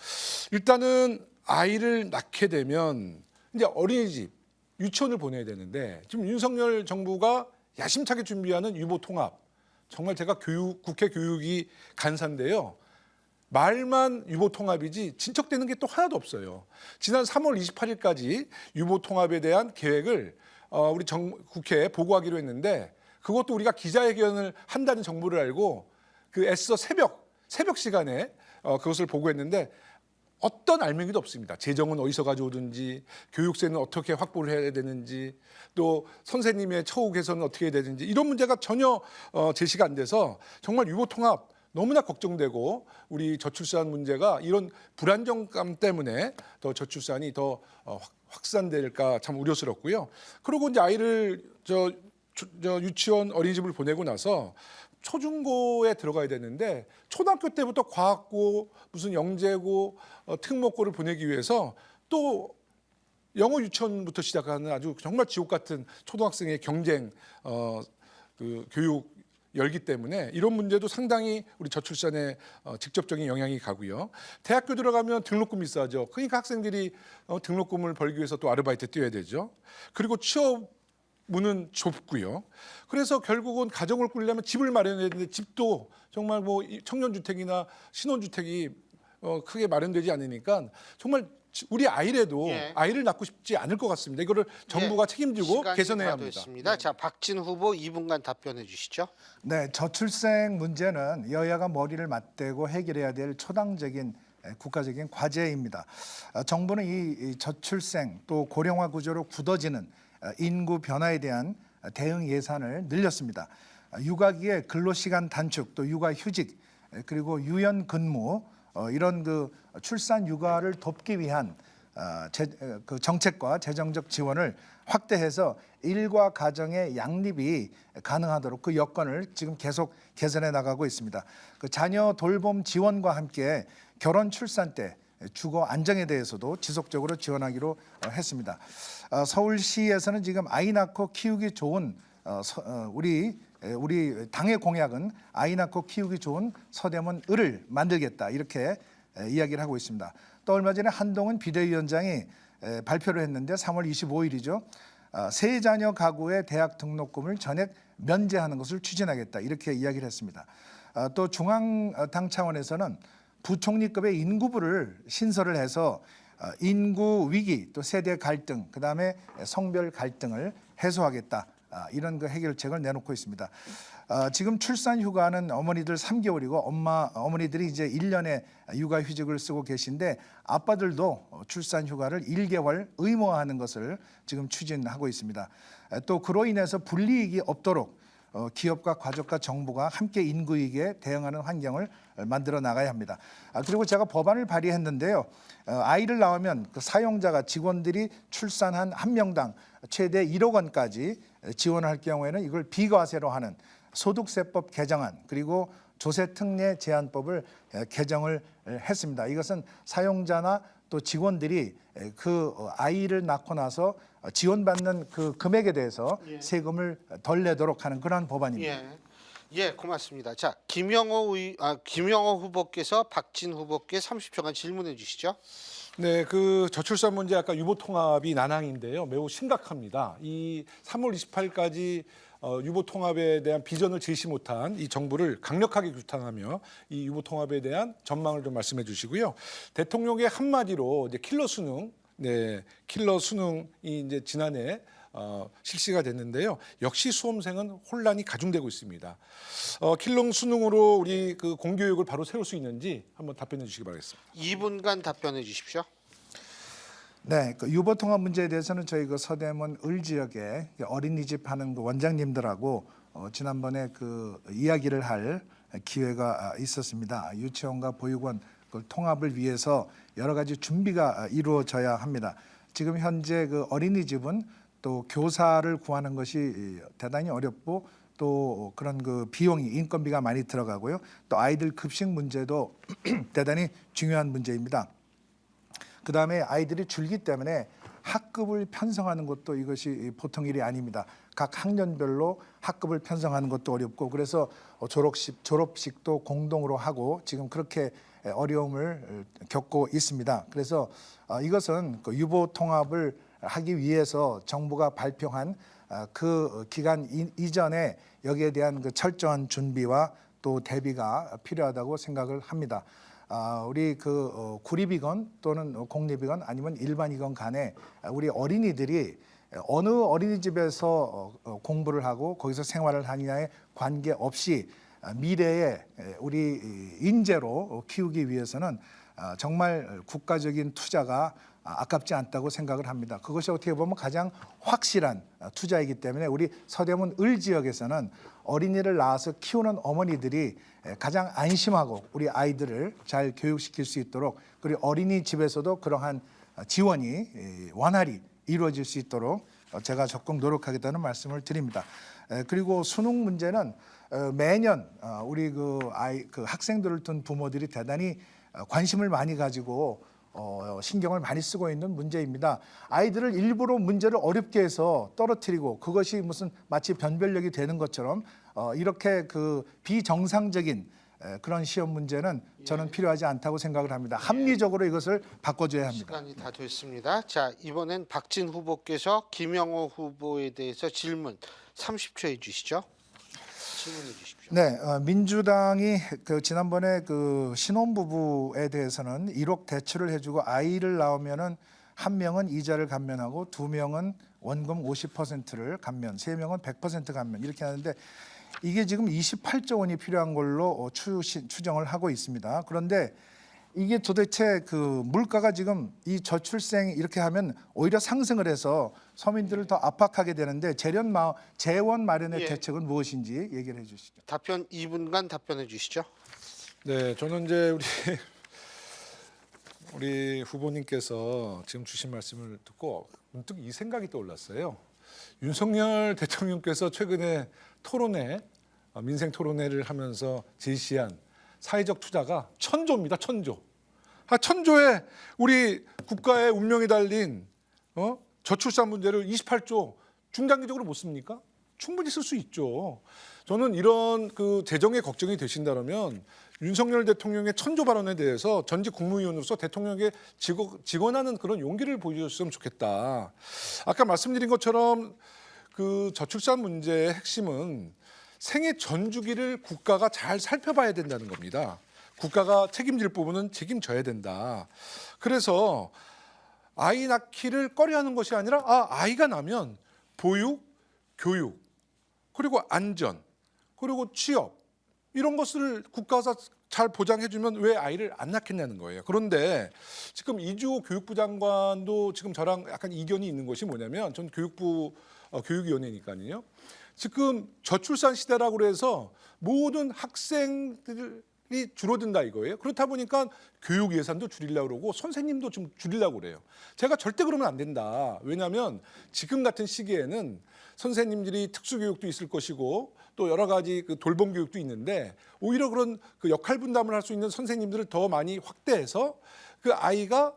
일단은 아이를 낳게 되면 이제 어린이집, 유치원을 보내야 되는데 지금 윤석열 정부가 야심차게 준비하는 유보 통합, 정말 제가 국회 교육이 간사인데요. 말만 유보 통합이지 진척되는 게 또 하나도 없어요. 지난 3월 28일까지 유보 통합에 대한 계획을 우리 국회에 보고하기로 했는데 그것도 우리가 기자회견을 한다는 정보를 알고 그 애써 새벽 시간에 그것을 보고했는데 어떤 알맹이도 없습니다. 재정은 어디서 가져오든지 교육세는 어떻게 확보를 해야 되는지 또 선생님의 처우 개선은 어떻게 해야 되는지 이런 문제가 전혀 제시가 안 돼서 정말 유보통합 너무나 걱정되고 우리 저출산 문제가 이런 불안정감 때문에 더 저출산이 더 확산될까 참 우려스럽고요. 그리고 이제 아이를 유치원 어린이집을 보내고 나서 초중고에 들어가야 되는데 초등학교 때부터 과학고 무슨 영재고 특목고를 보내기 위해서 또 영어 유치원부터 시작하는 아주 정말 지옥 같은 초등학생의 경쟁 그 교육 열기 때문에 이런 문제도 상당히 우리 저출산에 직접적인 영향이 가고요. 대학교 들어가면 등록금이 비싸죠. 그러니까 학생들이 등록금을 벌기 위해서 또 아르바이트 뛰어야 되죠. 그리고 취업 문은 좁고요. 그래서 결국은 가정을 꾸리려면 집을 마련해야 되는데 집도 정말 뭐 청년주택이나 신혼주택이 크게 마련되지 않으니까 정말 우리 아이라도 예. 아이를 낳고 싶지 않을 것 같습니다. 이거를 정부가 책임지고 시간이 개선해야 다 합니다. 됐습니다. 자, 박진 후보 2분간 답변해 주시죠. 네, 저출생 문제는 여야가 머리를 맞대고 해결해야 될 초당적인 국가적인 과제입니다. 정부는 이 저출생 또 고령화 구조로 굳어지는 인구 변화에 대한 대응 예산을 늘렸습니다. 육아기의 근로시간 단축, 또 육아휴직, 그리고 유연 근무 이런 그 출산 육아를 돕기 위한 그 정책과 재정적 지원을 확대해서 일과 가정의 양립이 가능하도록 그 여건을 지금 계속 개선해 나가고 있습니다. 그 자녀 돌봄 지원과 함께 결혼 출산 때 주거 안정에 대해서도 지속적으로 지원하기로 했습니다. 서울시에서는 지금 아이 낳고 키우기 좋은 우리 당의 공약은 아이 낳고 키우기 좋은 서대문 을을 만들겠다 이렇게 이야기를 하고 있습니다. 또 얼마 전에 한동훈 비대위원장이 발표를 했는데 3월 25일이죠. 세 자녀 가구의 대학 등록금을 전액 면제하는 것을 추진하겠다 이렇게 이야기를 했습니다. 또 중앙당 차원에서는 부총리급의 인구부를 신설을 해서 인구 위기 또 세대 갈등 그다음에 성별 갈등을 해소하겠다 이런 그 해결책을 내놓고 있습니다. 지금 출산 휴가는 어머니들 3개월이고 어머니들이 이제 1년에 육아휴직을 쓰고 계신데 아빠들도 출산 휴가를 1개월 의무화하는 것을 지금 추진하고 있습니다. 또 그로 인해서 불이익이 없도록 기업과 가족과 정부가 함께 인구위기에 대응하는 환경을 만들어 나가야 합니다. 그리고 제가 법안을 발의했는데요. 아이를 낳으면 그 사용자가 직원들이 출산한 한 명당 최대 1억 원까지 지원할 경우에는 이걸 비과세로 하는 소득세법 개정안 그리고 조세특례 제한법을 개정을 했습니다. 이것은 사용자나 또 직원들이 그 아이를 낳고 나서 지원받는 그 금액에 대해서 세금을 덜 내도록 하는 그러한 법안입니다. 예. 예, 고맙습니다. 자, 김영호 후보께서 박진 후보께 30초간 질문해 주시죠. 네, 그 저출산 문제 아까 유보 통합이 난항인데요. 매우 심각합니다. 이 3월 28일까지 유보 통합에 대한 비전을 제시 못한 이 정부를 강력하게 규탄하며 이 유보 통합에 대한 전망을 좀 말씀해 주시고요. 대통령의 한마디로 이제 킬러 수능, 네, 킬러 수능이 이제 지난해 실시가 됐는데요. 역시 수험생은 혼란이 가중되고 있습니다. 킬러 수능으로 우리 그 공교육을 바로 세울 수 있는지 한번 답변해 주시기 바라겠습니다. 2분간 답변해 주십시오. 네, 그 유보 통합 문제에 대해서는 저희 그 서대문 을 지역에 어린이집 하는 그 원장님들하고 지난번에 그 이야기를 할 기회가 있었습니다. 유치원과 보육원 그 통합을 위해서 여러 가지 준비가 이루어져야 합니다. 지금 현재 그 어린이집은 또 교사를 구하는 것이 대단히 어렵고 또 그런 그 비용이 인건비가 많이 들어가고요. 또 아이들 급식 문제도 대단히 중요한 문제입니다. 그다음에 아이들이 줄기 때문에 학급을 편성하는 것도 이것이 보통 일이 아닙니다. 각 학년별로 학급을 편성하는 것도 어렵고 그래서 졸업식도 공동으로 하고 지금 그렇게 어려움을 겪고 있습니다. 그래서 이것은 그 유보 통합을 하기 위해서 정부가 발표한 그 기간 이전에 여기에 대한 그 철저한 준비와 또 대비가 필요하다고 생각을 합니다. 우리 그 구립이건 또는 공립이건 아니면 일반이건 간에 우리 어린이들이 어느 어린이집에서 공부를 하고 거기서 생활을 하느냐에 관계없이 미래에 우리 인재로 키우기 위해서는 정말 국가적인 투자가 아깝지 않다고 생각을 합니다. 그것이 어떻게 보면 가장 확실한 투자이기 때문에 우리 서대문 을 지역에서는 어린이를 낳아서 키우는 어머니들이 가장 안심하고 우리 아이들을 잘 교육시킬 수 있도록 그리고 어린이집에서도 그러한 지원이 원활히 이루어질 수 있도록 제가 적극 노력하겠다는 말씀을 드립니다. 그리고 수능 문제는 매년 우리 그 학생들을 둔 부모들이 대단히 관심을 많이 가지고 신경을 많이 쓰고 있는 문제입니다. 아이들을 일부러 문제를 어렵게 해서 떨어뜨리고 그것이 무슨 마치 변별력이 되는 것처럼 이렇게 그 비정상적인 그런 시험 문제는 저는 필요하지 않다고 생각을 합니다. 합리적으로 이것을 바꿔줘야 합니다. 시간이 다 됐습니다. 자, 이번엔 박진 후보께서 김영호 후보에 대해서 질문 30초 해주시죠. 질문해 주십시오. 네, 민주당이 그 지난번에 그 신혼부부에 대해서는 1억 대출을 해주고 아이를 낳으면은 한 명은 이자를 감면하고 두 명은 원금 50%를 감면, 세 명은 100% 감면 이렇게 하는데 이게 지금 28조 원이 필요한 걸로 추정을 하고 있습니다. 그런데 이게 도대체 그 물가가 지금 이 저출생 이렇게 하면 오히려 상승을 해서 서민들을 더 압박하게 되는데 재원 마련의 예. 대책은 무엇인지 얘기를 해 주시죠. 답변 2분간 답변해 주시죠. 네, 저는 이제 우리 후보님께서 지금 주신 말씀을 듣고 문득 이 생각이 떠올랐어요. 윤석열 대통령께서 최근에 토론회, 민생 토론회를 하면서 제시한 사회적 투자가 1,000조입니다. 1,000조. 1,000조에 우리 국가의 운명이 달린 저출산 문제를 28조 중장기적으로 못 씁니까? 충분히 쓸 수 있죠. 저는 이런 그 재정에 걱정이 되신다면 윤석열 대통령의 1,000조 발언에 대해서 전직 국무위원으로서 대통령에게 직언하는 그런 용기를 보여줬으면 좋겠다. 아까 말씀드린 것처럼 그 저출산 문제의 핵심은 생애 전 주기를 국가가 잘 살펴봐야 된다는 겁니다. 국가가 책임질 부분은 책임져야 된다. 그래서 아이 낳기를 꺼려하는 것이 아니라 아이가 나면 보육, 교육, 그리고 안전, 그리고 취업 이런 것을 국가가 잘 보장해주면 왜 아이를 안 낳겠냐는 거예요. 그런데 지금 이주호 교육부 장관도 지금 저랑 약간 이견이 있는 것이 뭐냐면 전 교육부 교육위원회니까요. 지금 저출산 시대라고 그래서 모든 학생들이 줄어든다 이거예요. 그렇다 보니까 교육 예산도 줄이려고 그러고 선생님도 좀 줄이려고 그래요. 제가 절대 그러면 안 된다. 왜냐하면 지금 같은 시기에는 선생님들이 특수교육도 있을 것이고 또 여러 가지 그 돌봄 교육도 있는데 오히려 그런 그 역할 분담을 할 수 있는 선생님들을 더 많이 확대해서 그 아이가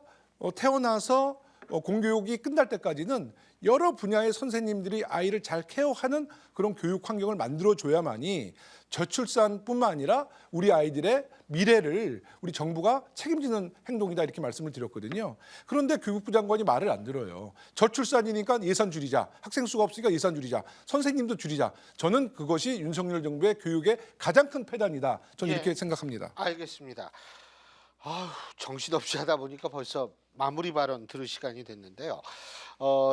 태어나서 공교육이 끝날 때까지는 여러 분야의 선생님들이 아이를 잘 케어하는 그런 교육 환경을 만들어줘야만이 저출산뿐만 아니라 우리 아이들의 미래를 우리 정부가 책임지는 행동이다 이렇게 말씀을 드렸거든요. 그런데 교육부 장관이 말을 안 들어요. 저출산이니까 예산 줄이자. 학생 수가 없으니까 예산 줄이자. 선생님도 줄이자. 저는 그것이 윤석열 정부의 교육의 가장 큰 폐단이다. 저는 예. 이렇게 생각합니다. 알겠습니다. 아휴, 정신없이 하다 보니까 벌써 마무리 발언 들을 시간이 됐는데요.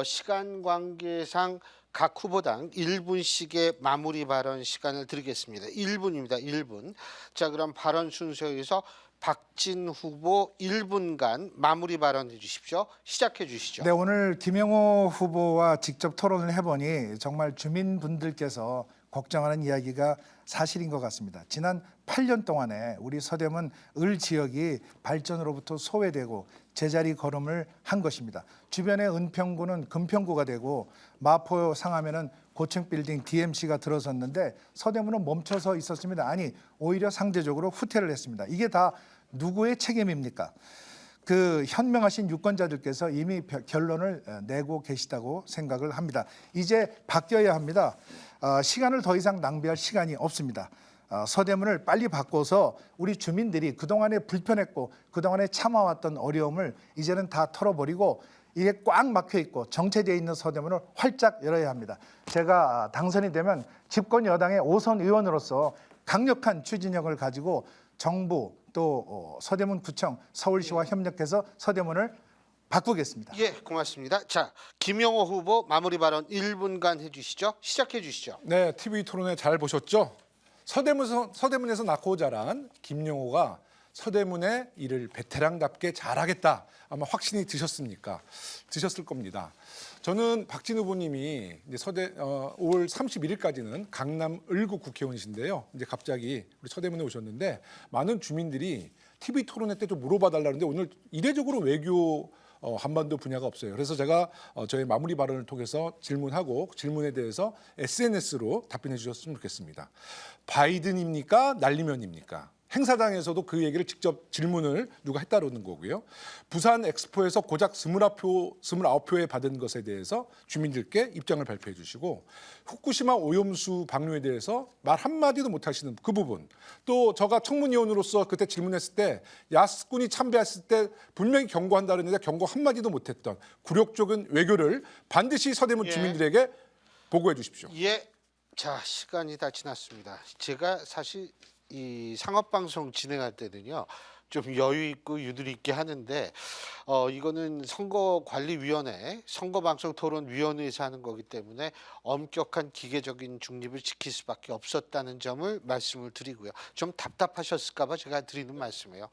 시간 관계상 각 후보당 1분씩의 마무리 발언 시간을 드리겠습니다. 1분입니다. 1분. 자, 그럼 발언 순서에서 박진 후보 1분간 마무리 발언해 주십시오. 시작해 주시죠. 네, 오늘 김영호 후보와 직접 토론을 해보니 정말 주민분들께서 걱정하는 이야기가 사실인 것 같습니다. 지난 8년 동안에 우리 서대문 을 지역이 발전으로부터 소외되고 제자리 걸음을 한 것입니다. 주변의 은평구는 금평구가 되고 마포 상하면은 고층 빌딩 DMC가 들어섰는데 서대문은 멈춰서 있었습니다. 아니, 오히려 상대적으로 후퇴를 했습니다. 이게 다 누구의 책임입니까? 그 현명하신 유권자들께서 이미 결론을 내고 계시다고 생각을 합니다. 이제 바뀌어야 합니다. 시간을 더 이상 낭비할 시간이 없습니다. 서대문을 빨리 바꿔서 우리 주민들이 그동안에 불편했고 그동안에 참아왔던 어려움을 이제는 다 털어버리고 이게 꽉 막혀 있고 정체되어 있는 서대문을 활짝 열어야 합니다. 제가 당선이 되면 집권 여당의 5선 의원으로서 강력한 추진력을 가지고 정부 또 서대문 구청 서울시와 협력해서 서대문을 바꾸겠습니다. 예, 고맙습니다. 자, 김영호 후보 마무리 발언 1분간 해주시죠. 시작해 주시죠. 네, TV 토론회 잘 보셨죠? 서대문에서 낳고 자란 김용호가 서대문의 일을 베테랑답게 잘하겠다. 아마 확신이 드셨습니까? 드셨을 겁니다. 저는 박진 후보님이 이제 5월 31일까지는 강남 을구 국회의원이신데요. 이제 갑자기 우리 서대문에 오셨는데 많은 주민들이 TV 토론회 때 좀 물어봐 달라는데 오늘 이례적으로 외교 한반도 분야가 없어요. 그래서 제가 저의 마무리 발언을 통해서 질문하고 질문에 대해서 SNS로 답변해 주셨으면 좋겠습니다. 바이든입니까? 날리면입니까? 행사장에서도 그 얘기를 직접 질문을 누가 했다는 거고요. 부산 엑스포에서 고작 29표에 받은 것에 대해서 주민들께 입장을 발표해 주시고 후쿠시마 오염수 방류에 대해서 말 한마디도 못 하시는 그 부분. 또 제가 청문위원으로서 그때 질문했을 때 야스군이 참배했을 때 분명히 경고한다 그랬는데 경고 한마디도 못했던 굴욕적인 외교를 반드시 서대문 예. 주민들에게 보고해 주십시오. 예, 자, 시간이 다 지났습니다. 제가 사실 이 상업방송 진행할 때는요 좀 여유 있고 유두리 있게 하는데 이거는 선거관리위원회 선거방송토론위원회에서 하는 거기 때문에 엄격한 기계적인 중립을 지킬 수밖에 없었다는 점을 말씀을 드리고요. 좀 답답하셨을까 봐 제가 드리는 말씀이에요.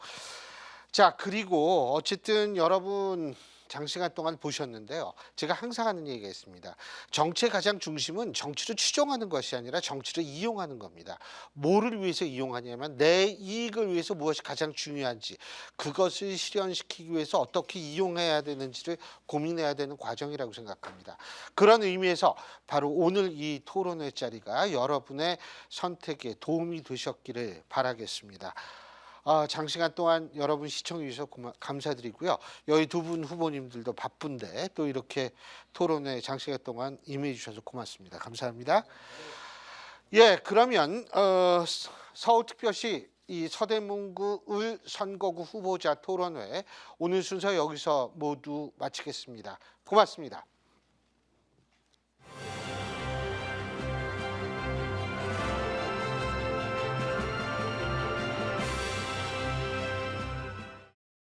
자, 그리고 어쨌든 여러분 장시간 동안 보셨는데요. 제가 항상 하는 얘기가 있습니다. 정치의 가장 중심은 정치를 추종하는 것이 아니라 정치를 이용하는 겁니다. 뭐를 위해서 이용하냐면 내 이익을 위해서 무엇이 가장 중요한지 그것을 실현시키기 위해서 어떻게 이용해야 되는지를 고민해야 되는 과정이라고 생각합니다. 그런 의미에서 바로 오늘 이 토론회 자리가 여러분의 선택에 도움이 되셨기를 바라겠습니다. 장시간 동안 여러분 시청해 주셔서 감사드리고요. 여기 두 분 후보님들도 바쁜데 또 이렇게 토론회 장시간 동안 임해 주셔서 고맙습니다. 감사합니다. 예, 그러면 서울특별시 이 서대문구 을 선거구 후보자 토론회 오늘 순서 여기서 모두 마치겠습니다. 고맙습니다.